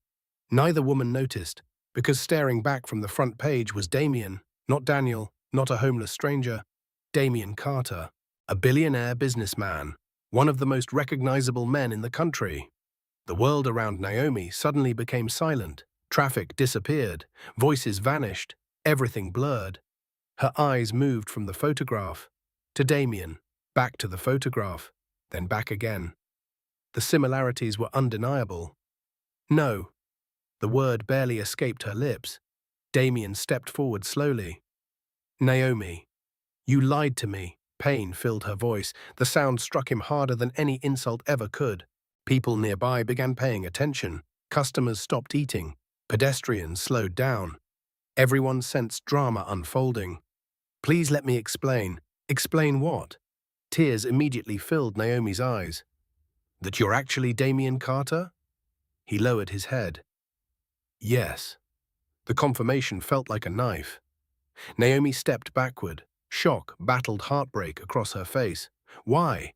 Neither woman noticed, because staring back from the front page was Damian, not Daniel, not a homeless stranger. Damian Carter, a billionaire businessman, one of the most recognizable men in the country. The world around Naomi suddenly became silent. Traffic disappeared. Voices vanished. Everything blurred. Her eyes moved from the photograph to Damian, back to the photograph, then back again. The similarities were undeniable. "No." The word barely escaped her lips. Damian stepped forward slowly. "Naomi, you lied to me." Pain filled her voice. The sound struck him harder than any insult ever could. People nearby began paying attention. Customers stopped eating. Pedestrians slowed down. Everyone sensed drama unfolding. "Please let me explain." "Explain what?" Tears immediately filled Naomi's eyes. "That you're actually Damian Carter?" He lowered his head. "Yes." The confirmation felt like a knife. Naomi stepped backward. Shock battled heartbreak across her face. "Why?"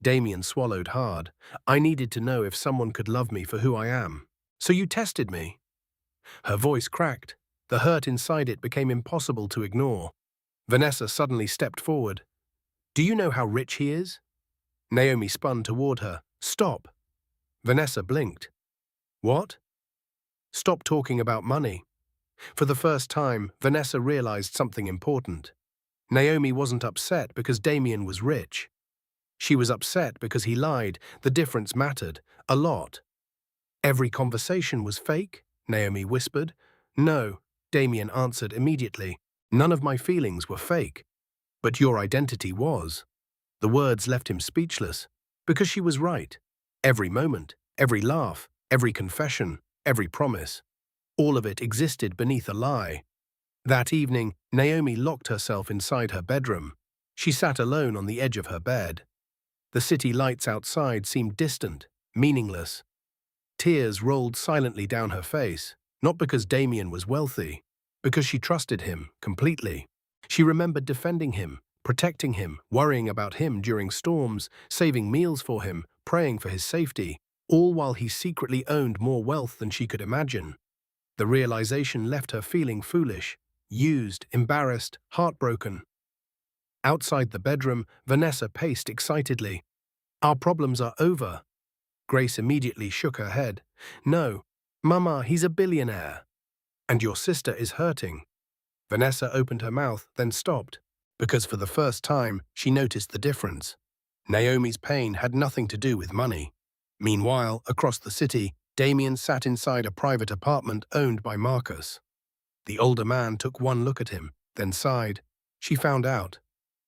Damian swallowed hard. "I needed to know if someone could love me for who I am. So you tested me?" Her voice cracked. The hurt inside it became impossible to ignore. Vanessa suddenly stepped forward. "Do you know how rich he is?" Naomi spun toward her. "Stop." Vanessa blinked. "What?" "Stop talking about money." For the first time, Vanessa realized something important. Naomi wasn't upset because Damian was rich. She was upset because he lied. The difference mattered, a lot. "Every conversation was fake?" Naomi whispered. "No," Damian answered immediately. "None of my feelings were fake. But your identity was." The words left him speechless. Because she was right. Every moment, every laugh, every confession, every promise. All of it existed beneath a lie. That evening, Naomi locked herself inside her bedroom. She sat alone on the edge of her bed. The city lights outside seemed distant, meaningless. Tears rolled silently down her face, not because Damian was wealthy, because she trusted him completely. She remembered defending him, protecting him, worrying about him during storms, saving meals for him, praying for his safety, all while he secretly owned more wealth than she could imagine. The realization left her feeling foolish, used, embarrassed, heartbroken. Outside the bedroom, Vanessa paced excitedly. "Our problems are over." Grace immediately shook her head. "No, Mama, he's a billionaire. And your sister is hurting." Vanessa opened her mouth, then stopped, because for the first time, she noticed the difference. Naomi's pain had nothing to do with money. Meanwhile, across the city, Damian sat inside a private apartment owned by Marcus. The older man took one look at him, then sighed. "She found out."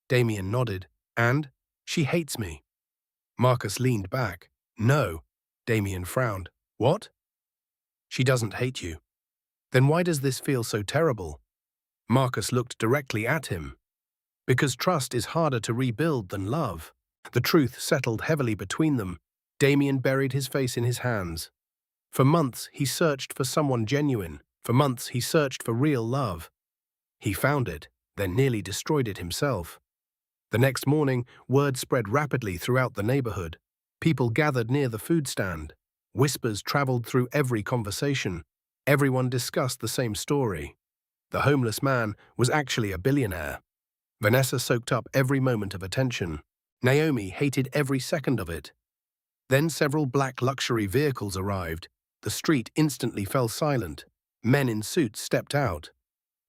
Damian nodded. "And? She hates me." Marcus leaned back. "No." Damian frowned. "What?" "She doesn't hate you." "Then why does this feel so terrible?" Marcus looked directly at him. "Because trust is harder to rebuild than love." The truth settled heavily between them. Damian buried his face in his hands. For months, he searched for someone genuine. For months, he searched for real love. He found it, then nearly destroyed it himself. The next morning, word spread rapidly throughout the neighborhood. People gathered near the food stand. Whispers traveled through every conversation. Everyone discussed the same story. The homeless man was actually a billionaire. Vanessa soaked up every moment of attention. Naomi hated every second of it. Then several black luxury vehicles arrived. The street instantly fell silent. Men in suits stepped out.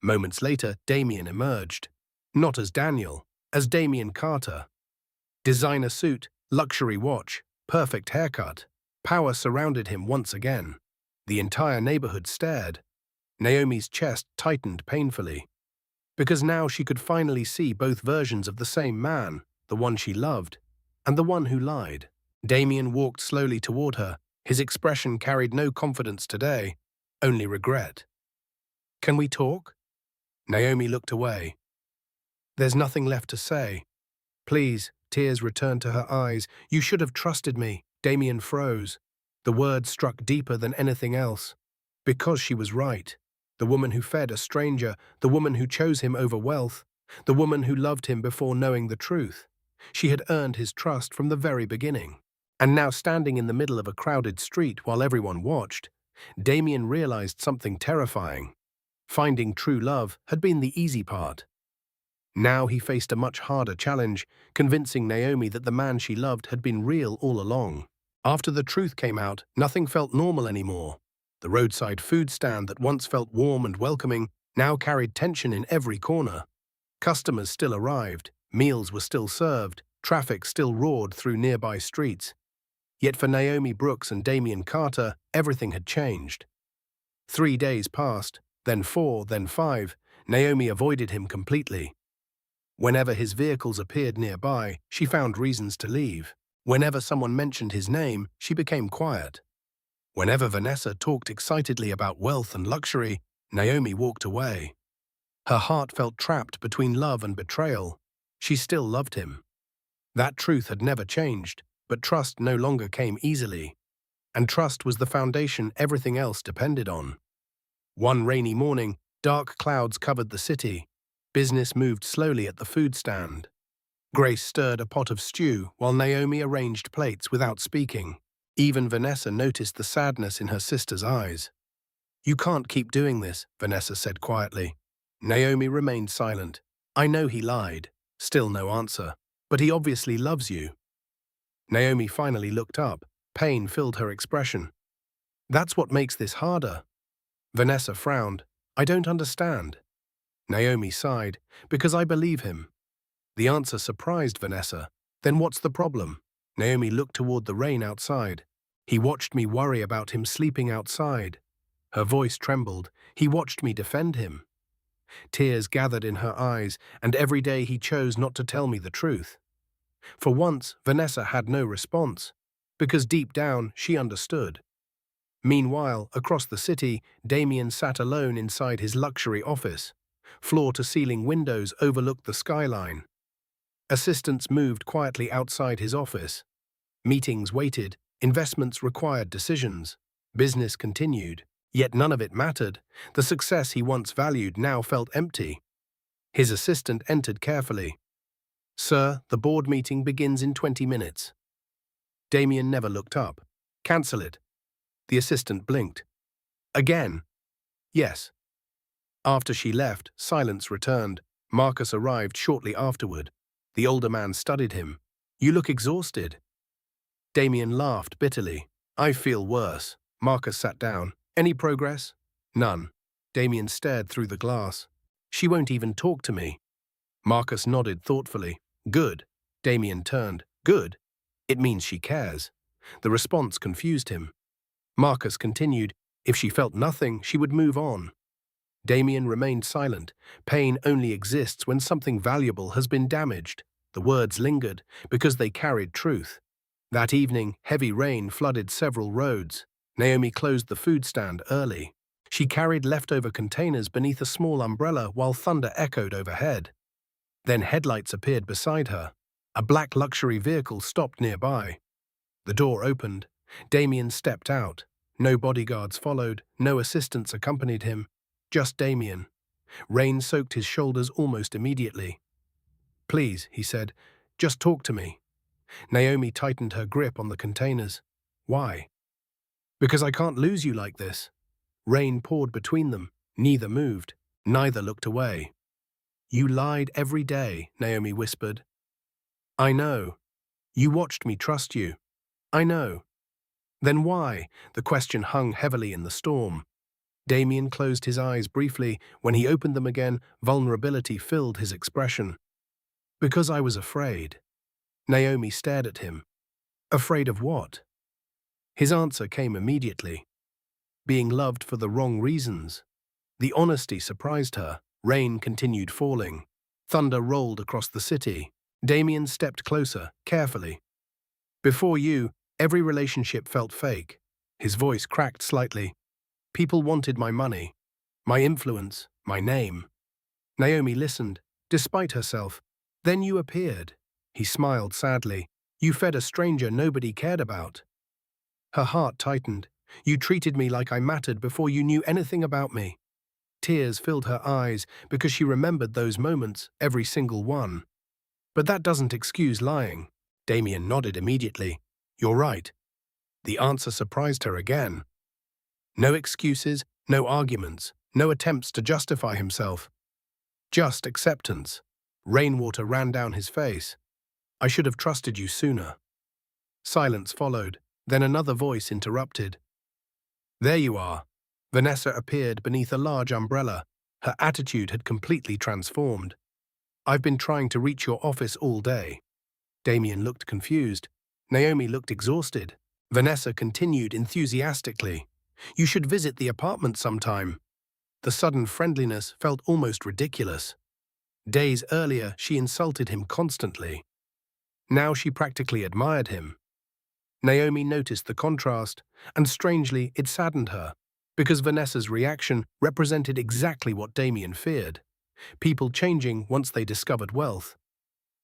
Moments later, Damian emerged. Not as Daniel, as Damian Carter. Designer suit, luxury watch, perfect haircut. Power surrounded him once again. The entire neighborhood stared. Naomi's chest tightened painfully. Because now she could finally see both versions of the same man, the one she loved, and the one who lied. Damian walked slowly toward her. His expression carried no confidence today, only regret. "Can we talk?" Naomi looked away. "There's nothing left to say." "Please," tears returned to her eyes. "You should have trusted me." Damian froze. The words struck deeper than anything else. Because she was right. The woman who fed a stranger, the woman who chose him over wealth, the woman who loved him before knowing the truth. She had earned his trust from the very beginning. And now, standing in the middle of a crowded street while everyone watched, Damian realized something terrifying. Finding true love had been the easy part. Now he faced a much harder challenge, convincing Naomi that the man she loved had been real all along. After the truth came out, nothing felt normal anymore. The roadside food stand that once felt warm and welcoming now carried tension in every corner. Customers still arrived, meals were still served, traffic still roared through nearby streets. Yet for Naomi Brooks and Damian Carter, everything had changed. 3 days passed, then 4, then 5. Naomi avoided him completely. Whenever his vehicles appeared nearby, she found reasons to leave. Whenever someone mentioned his name, she became quiet. Whenever Vanessa talked excitedly about wealth and luxury, Naomi walked away. Her heart felt trapped between love and betrayal. She still loved him. That truth had never changed, but trust no longer came easily. And trust was the foundation everything else depended on. One rainy morning, dark clouds covered the city. Business moved slowly at the food stand. Grace stirred a pot of stew while Naomi arranged plates without speaking. Even Vanessa noticed the sadness in her sister's eyes. "You can't keep doing this," Vanessa said quietly. Naomi remained silent. "I know he lied." Still no answer. "But he obviously loves you." Naomi finally looked up. Pain filled her expression. "That's what makes this harder." Vanessa frowned. "I don't understand." Naomi sighed. "Because I believe him." The answer surprised Vanessa. "Then what's the problem?" Naomi looked toward the rain outside. "He watched me worry about him sleeping outside." Her voice trembled. "He watched me defend him." Tears gathered in her eyes, and every day he chose not to tell me the truth. For once, Vanessa had no response, because deep down she understood. Meanwhile, across the city, Damian sat alone inside his luxury office. Floor-to-ceiling windows overlooked the skyline. Assistants moved quietly outside his office. Meetings waited, investments required decisions. Business continued, yet none of it mattered. The success he once valued now felt empty. His assistant entered carefully. "Sir, the board meeting begins in 20 minutes. Damian never looked up. "Cancel it." The assistant blinked. "Again?" "Yes." After she left, silence returned. Marcus arrived shortly afterward. The older man studied him. "You look exhausted." Damian laughed bitterly. "I feel worse." Marcus sat down. "Any progress?" "None." Damian stared through the glass. "She won't even talk to me." Marcus nodded thoughtfully. "Good." Damian turned. "Good? It means she cares." The response confused him. Marcus continued. "If she felt nothing, she would move on." Damian remained silent. Pain only exists when something valuable has been damaged. The words lingered, because they carried truth. That evening, heavy rain flooded several roads. Naomi closed the food stand early. She carried leftover containers beneath a small umbrella while thunder echoed overhead. Then headlights appeared beside her. A black luxury vehicle stopped nearby. The door opened. Damian stepped out. No bodyguards followed, no assistants accompanied him. Just Damian. Rain soaked his shoulders almost immediately. "Please," he said, "just talk to me." Naomi tightened her grip on the containers. "Why?" "Because I can't lose you like this." Rain poured between them. Neither moved. Neither looked away. "You lied every day," Naomi whispered. "I know. You watched me trust you. I know." "Then why?" The question hung heavily in the storm. Damian closed his eyes briefly. When he opened them again, vulnerability filled his expression. "Because I was afraid." Naomi stared at him. Afraid of what? His answer came immediately. Being loved for the wrong reasons. The honesty surprised her. Rain continued falling. Thunder rolled across the city. Damian stepped closer, carefully. "Before you, every relationship felt fake." His voice cracked slightly. "People wanted my money, my influence, my name." Naomi listened, despite herself. "Then you appeared." He smiled sadly. "You fed a stranger nobody cared about." Her heart tightened. "You treated me like I mattered before you knew anything about me." Tears filled her eyes because she remembered those moments, every single one. "But that doesn't excuse lying." Damian nodded immediately. "You're right." The answer surprised her again. No excuses, no arguments, no attempts to justify himself. Just acceptance. Rainwater ran down his face. "I should have trusted you sooner." Silence followed. Then another voice interrupted. "There you are." Vanessa appeared beneath a large umbrella. Her attitude had completely transformed. "I've been trying to reach your office all day." Damian looked confused. Naomi looked exhausted. Vanessa continued enthusiastically. "You should visit the apartment sometime." The sudden friendliness felt almost ridiculous. Days earlier, she insulted him constantly. Now she practically admired him. Naomi noticed the contrast, and strangely, it saddened her, because Vanessa's reaction represented exactly what Damian feared. People changing once they discovered wealth.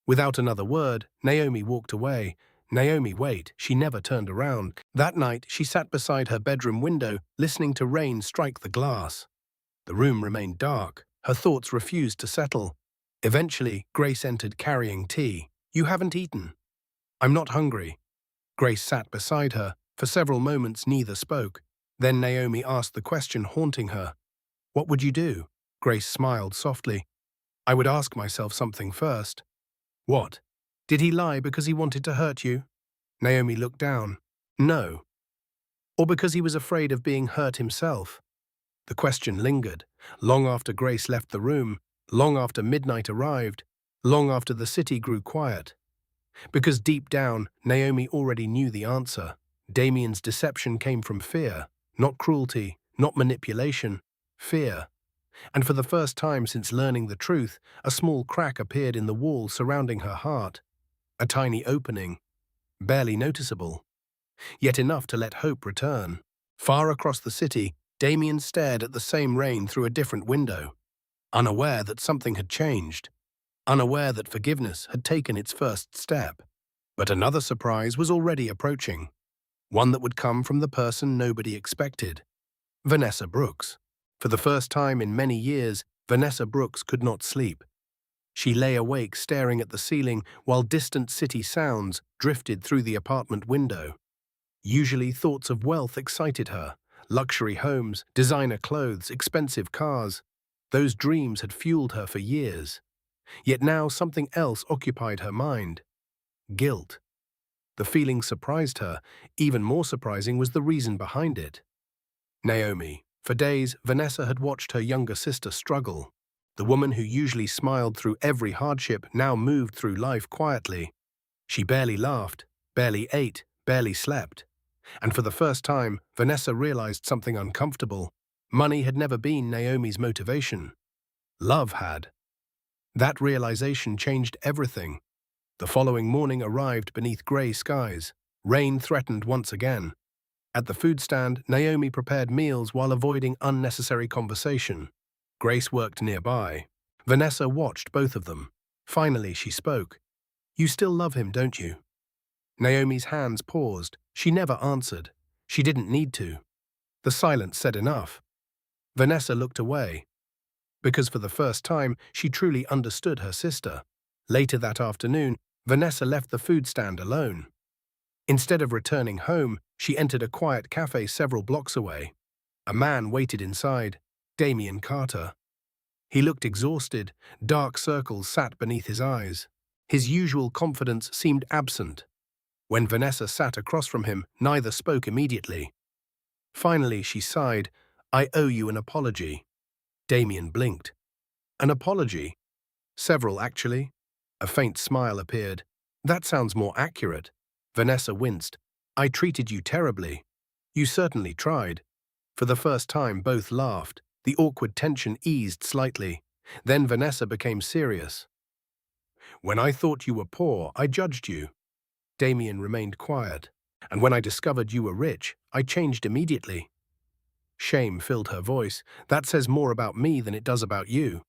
Without another word, Naomi walked away. "Naomi, wait." She never turned around. That night, she sat beside her bedroom window, listening to rain strike the glass. The room remained dark. Her thoughts refused to settle. Eventually, Grace entered carrying tea. "You haven't eaten." "I'm not hungry." Grace sat beside her. For several moments, neither spoke. Then Naomi asked the question haunting her. "What would you do?" Grace smiled softly. "I would ask myself something first." "What? Did he lie because he wanted to hurt you?" Naomi looked down. "No." "Or because he was afraid of being hurt himself?" The question lingered, long after Grace left the room, long after midnight arrived, long after the city grew quiet. Because deep down, Naomi already knew the answer. Damian's deception came from fear, not cruelty, not manipulation, fear. And for the first time since learning the truth, a small crack appeared in the wall surrounding her heart. A tiny opening, barely noticeable, yet enough to let hope return. Far across the city, Damian stared at the same rain through a different window, unaware that something had changed, unaware that forgiveness had taken its first step. But another surprise was already approaching, one that would come from the person nobody expected. Vanessa Brooks. For the first time in many years, Vanessa Brooks could not sleep. She lay awake staring at the ceiling while distant city sounds drifted through the apartment window. Usually thoughts of wealth excited her. Luxury homes, designer clothes, expensive cars. Those dreams had fueled her for years. Yet now something else occupied her mind. Guilt. The feeling surprised her. Even more surprising was the reason behind it. Naomi. For days, Vanessa had watched her younger sister struggle. The woman who usually smiled through every hardship now moved through life quietly. She barely laughed, barely ate, barely slept. And for the first time, Vanessa realized something uncomfortable. Money had never been Naomi's motivation. Love had. That realization changed everything. The following morning arrived beneath grey skies. Rain threatened once again. At the food stand, Naomi prepared meals while avoiding unnecessary conversation. Grace worked nearby. Vanessa watched both of them. Finally, she spoke. "You still love him, don't you?" Naomi's hands paused. She never answered. She didn't need to. The silence said enough. Vanessa looked away, because for the first time, she truly understood her sister. Later that afternoon, Vanessa left the food stand alone. Instead of returning home, she entered a quiet cafe several blocks away. A man waited inside, Damian Carter. He looked exhausted, dark circles sat beneath his eyes. His usual confidence seemed absent. When Vanessa sat across from him, neither spoke immediately. Finally, she sighed, "I owe you an apology." Damian blinked. "An apology?" "Several, actually." A faint smile appeared. "That sounds more accurate." Vanessa winced. "I treated you terribly." "You certainly tried." For the first time, both laughed. The awkward tension eased slightly. Then Vanessa became serious. "When I thought you were poor, I judged you." Damian remained quiet. "And when I discovered you were rich, I changed immediately." Shame filled her voice. "That says more about me than it does about you."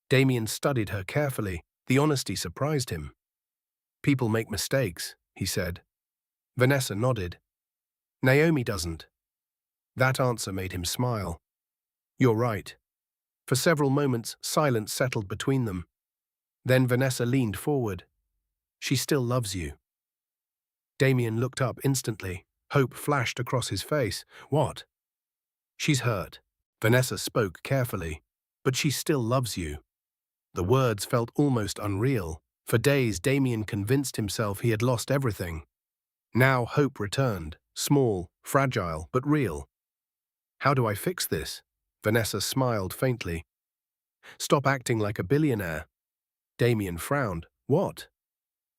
Damian studied her carefully. The honesty surprised him. "People make mistakes," he said. Vanessa nodded. "Naomi doesn't." That answer made him smile. "You're right." For several moments, silence settled between them. Then Vanessa leaned forward. "She still loves you." Damian looked up instantly. Hope flashed across his face. "What?" "She's hurt." Vanessa spoke carefully. "But she still loves you." The words felt almost unreal. For days, Damian convinced himself he had lost everything. Now hope returned, small, fragile, but real. "How do I fix this?" Vanessa smiled faintly. "Stop acting like a billionaire." Damian frowned. "What?"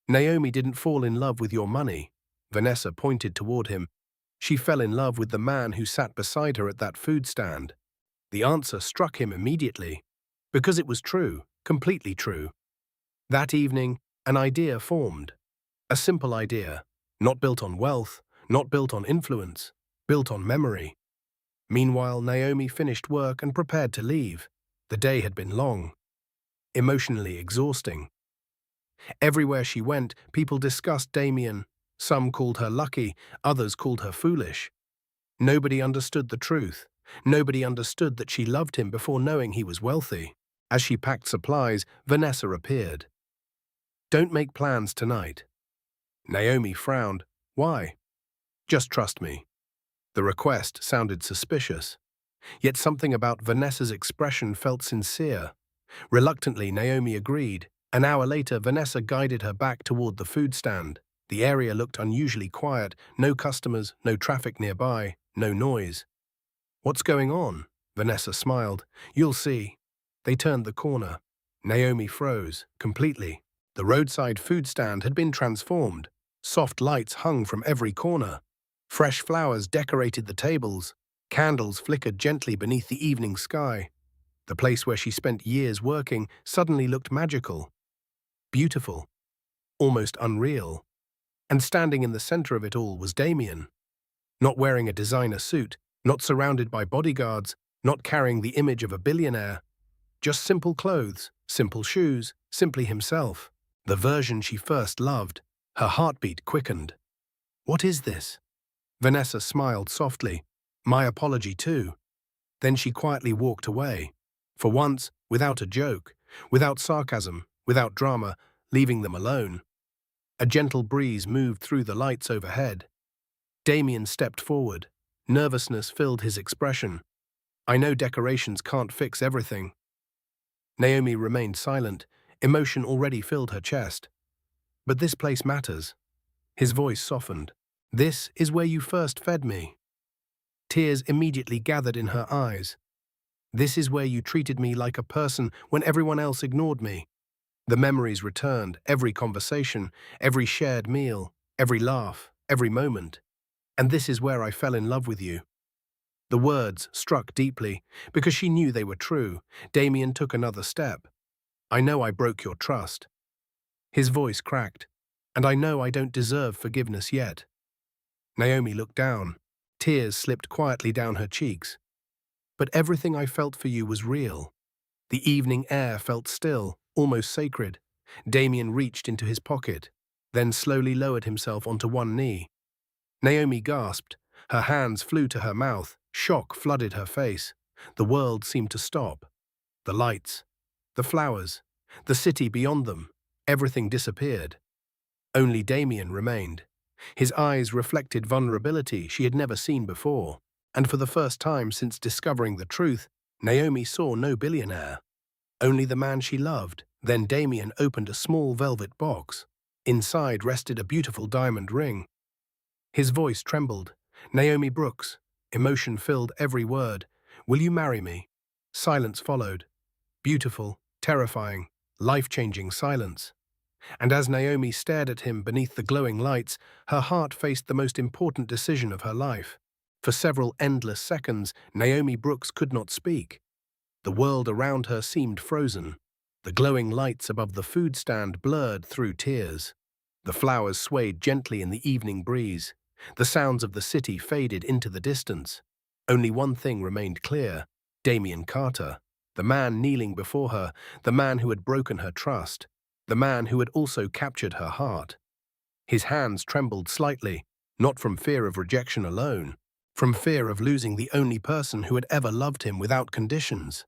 "Naomi didn't fall in love with your money." Vanessa pointed toward him. "She fell in love with the man who sat beside her at that food stand." The answer struck him immediately. Because it was true, completely true. That evening, an idea formed. A simple idea, not built on wealth, not built on influence, built on memory. Meanwhile, Naomi finished work and prepared to leave. The day had been long, emotionally exhausting. Everywhere she went, people discussed Damian. Some called her lucky, others called her foolish. Nobody understood the truth. Nobody understood that she loved him before knowing he was wealthy. As she packed supplies, Vanessa appeared. "Don't make plans tonight." Naomi frowned. "Why?" "Just trust me." The request sounded suspicious. Yet something about Vanessa's expression felt sincere. Reluctantly, Naomi agreed. An hour later, Vanessa guided her back toward the food stand. The area looked unusually quiet. No customers, no traffic nearby, no noise. "What's going on?" Vanessa smiled. "You'll see." They turned the corner. Naomi froze, completely. The roadside food stand had been transformed. Soft lights hung from every corner. Fresh flowers decorated the tables. Candles flickered gently beneath the evening sky. The place where she spent years working suddenly looked magical. Beautiful. Almost unreal. And standing in the center of it all was Damian. Not wearing a designer suit, not surrounded by bodyguards, not carrying the image of a billionaire. Just simple clothes, simple shoes, simply himself. The version she first loved. Her heartbeat quickened. "What is this?" Vanessa smiled softly. "My apology too." Then she quietly walked away. For once, without a joke, without sarcasm, without drama, leaving them alone. A gentle breeze moved through the lights overhead. Damian stepped forward. Nervousness filled his expression. "I know decorations can't fix everything." Naomi remained silent. Emotion already filled her chest. "But this place matters." His voice softened. "This is where you first fed me." Tears immediately gathered in her eyes. "This is where you treated me like a person when everyone else ignored me." The memories returned, every conversation, every shared meal, every laugh, every moment. "And this is where I fell in love with you." The words struck deeply, because she knew they were true. Damian took another step. "I know I broke your trust." His voice cracked. "And I know I don't deserve forgiveness yet." Naomi looked down. Tears slipped quietly down her cheeks. "But everything I felt for you was real." The evening air felt still, almost sacred. Damian reached into his pocket, then slowly lowered himself onto one knee. Naomi gasped. Her hands flew to her mouth. Shock flooded her face. The world seemed to stop. The lights, the flowers, the city beyond them, everything disappeared. Only Damian remained. His eyes reflected vulnerability she had never seen before. And for the first time since discovering the truth, Naomi saw no billionaire. only the man she loved. Then Damian opened a small velvet box. Inside rested a beautiful diamond ring. His voice trembled. Naomi Brooks. Emotion filled every word. Will you marry me? Silence followed. Beautiful, terrifying, life-changing silence. And as Naomi stared at him beneath the glowing lights, her heart faced the most important decision of her life. For several endless seconds, Naomi Brooks could not speak. The world around her seemed frozen. The glowing lights above the food stand blurred through tears. The flowers swayed gently in the evening breeze. The sounds of the city faded into the distance. Only one thing remained clear: Damian Carter, the man kneeling before her, the man who had broken her trust, the man who had also captured her heart. His hands trembled slightly, not from fear of rejection alone, from fear of losing the only person who had ever loved him without conditions.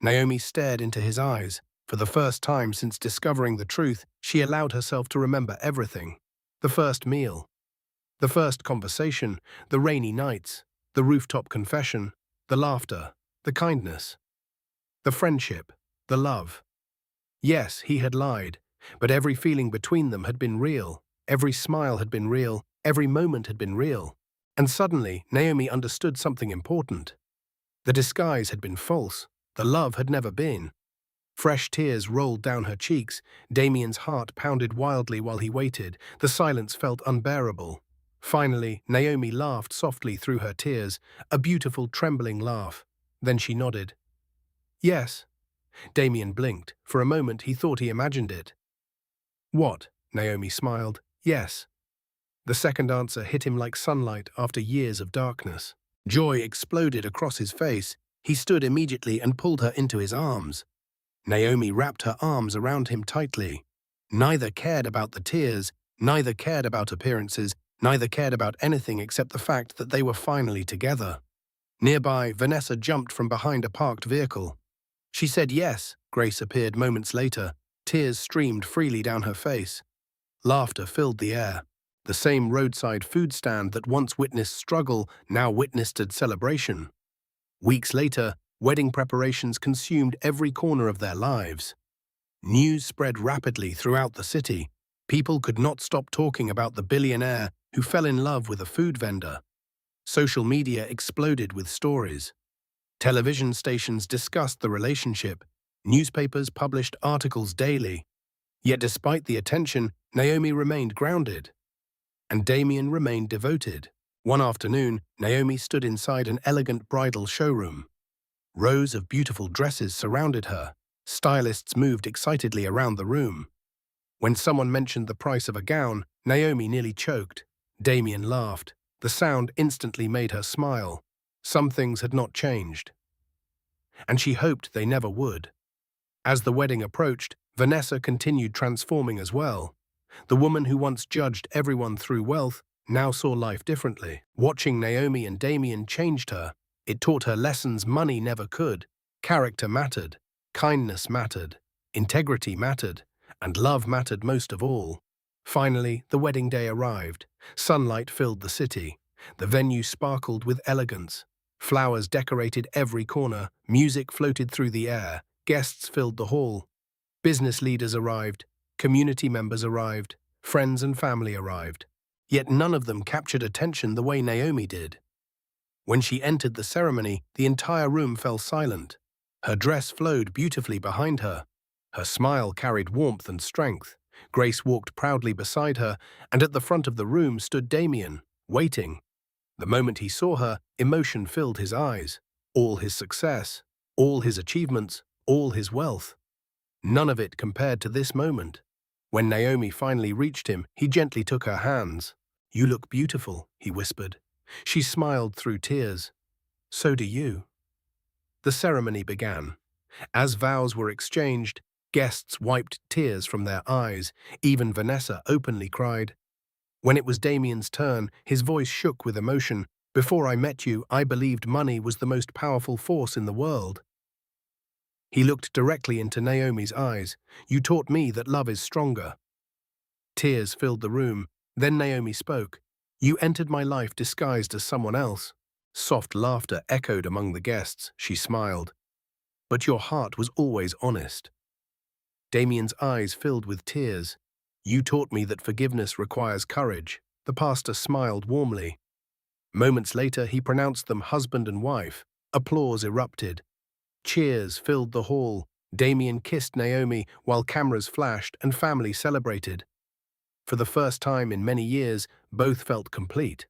Naomi stared into his eyes. For the first time since discovering the truth, she allowed herself to remember everything. The first meal, the first conversation, the rainy nights, the rooftop confession, the laughter, the kindness, the friendship, the love. Yes, he had lied, but every feeling between them had been real. Every smile had been real. Every moment had been real. And suddenly, Naomi understood something important. The disguise had been false. The love had never been. Fresh tears rolled down her cheeks. Damian's heart pounded wildly while he waited. The silence felt unbearable. Finally, Naomi laughed softly through her tears, a beautiful, trembling laugh. Then she nodded. Yes. Damian blinked. For a moment, he thought he imagined it. What? Naomi smiled. Yes. The second answer hit him like sunlight after years of darkness. Joy exploded across his face. He stood immediately and pulled her into his arms. Naomi wrapped her arms around him tightly. Neither cared about the tears, neither cared about appearances, neither cared about anything except the fact that they were finally together. Nearby, Vanessa jumped from behind a parked vehicle. She said yes. Grace appeared moments later. Tears streamed freely down her face. Laughter filled the air. The same roadside food stand that once witnessed struggle now witnessed a celebration. Weeks later, wedding preparations consumed every corner of their lives. News spread rapidly throughout the city. People could not stop talking about the billionaire who fell in love with a food vendor. Social media exploded with stories. Television stations discussed the relationship. Newspapers published articles daily. Yet despite the attention, Naomi remained grounded. And Damian remained devoted. One afternoon, Naomi stood inside an elegant bridal showroom. Rows of beautiful dresses surrounded her. Stylists moved excitedly around the room. When someone mentioned the price of a gown, Naomi nearly choked. Damian laughed. The sound instantly made her smile. Some things had not changed. And she hoped they never would. As the wedding approached, Vanessa continued transforming as well. The woman who once judged everyone through wealth now saw life differently. Watching Naomi and Damian changed her. It taught her lessons money never could. Character mattered, kindness mattered, integrity mattered, and love mattered most of all. Finally, the wedding day arrived. Sunlight filled the city. The venue sparkled with elegance. Flowers decorated every corner. Music floated through the air. Guests filled the hall. Business leaders arrived. Community members arrived. Friends and family arrived. Yet none of them captured attention the way Naomi did. When she entered the ceremony, the entire room fell silent. Her dress flowed beautifully behind her. Her smile carried warmth and strength. Grace walked proudly beside her, and at the front of the room stood Damian, waiting. The moment he saw her, emotion filled his eyes. All his success, all his achievements, all his wealth. None of it compared to this moment. When Naomi finally reached him, he gently took her hands. "You look beautiful," he whispered. She smiled through tears. "So do you." The ceremony began. As vows were exchanged, guests wiped tears from their eyes. Even Vanessa openly cried. When it was Damian's turn, his voice shook with emotion. "Before I met you, I believed money was the most powerful force in the world." He looked directly into Naomi's eyes. "You taught me that love is stronger." Tears filled the room. Then Naomi spoke. "You entered my life disguised as someone else." Soft laughter echoed among the guests. She smiled. but your heart was always honest. Damian's eyes filled with tears. You taught me that forgiveness requires courage. The pastor smiled warmly. Moments later, he pronounced them husband and wife. Applause erupted. Cheers filled the hall. Damian kissed Naomi while cameras flashed and family celebrated. For the first time in many years, both felt complete.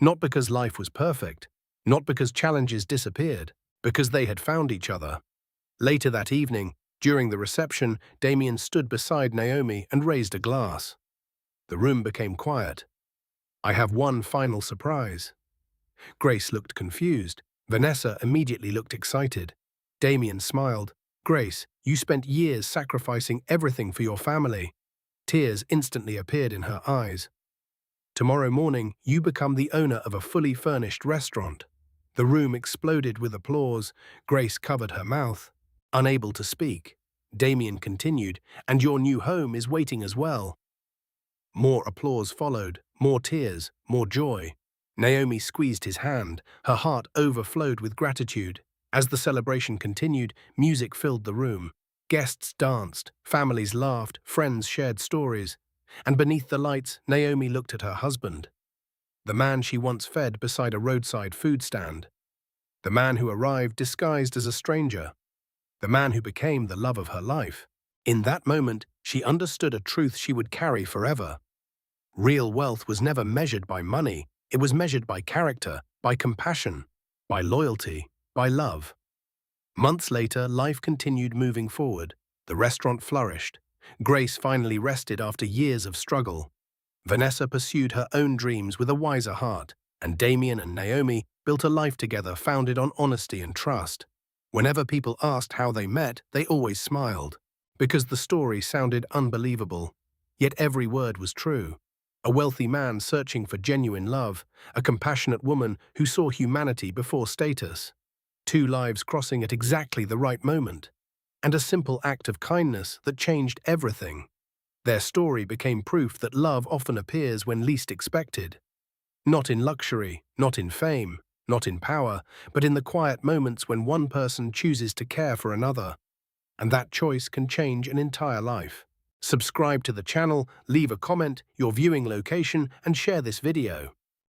Not because life was perfect, not because challenges disappeared, because they had found each other. Later that evening, during the reception, Damian stood beside Naomi and raised a glass. The room became quiet. I have one final surprise. Grace looked confused. Vanessa immediately looked excited. Damian smiled. Grace, you spent years sacrificing everything for your family. Tears instantly appeared in her eyes. Tomorrow morning, you become the owner of a fully furnished restaurant. The room exploded with applause. Grace covered her mouth, unable to speak. Damian continued, and your new home is waiting as well. More applause followed, more tears, more joy. Naomi squeezed his hand. Her heart overflowed with gratitude. As the celebration continued, music filled the room. Guests danced, families laughed, friends shared stories. And beneath the lights, Naomi looked at her husband, the man she once fed beside a roadside food stand. The man who arrived disguised as a stranger. The man who became the love of her life. In that moment, she understood a truth she would carry forever. Real wealth was never measured by money. It was measured by character, by compassion, by loyalty, by love. Months later, life continued moving forward. The restaurant flourished. Grace finally rested after years of struggle. Vanessa pursued her own dreams with a wiser heart, and Damian and Naomi built a life together founded on honesty and trust. Whenever people asked how they met, they always smiled, because the story sounded unbelievable. Yet every word was true. A wealthy man searching for genuine love, a compassionate woman who saw humanity before status. Two lives crossing at exactly the right moment, and a simple act of kindness that changed everything. Their story became proof that love often appears when least expected. Not in luxury, not in fame, not in power, but in the quiet moments when one person chooses to care for another. And that choice can change an entire life. Subscribe to the channel, leave a comment, your viewing location, and share this video.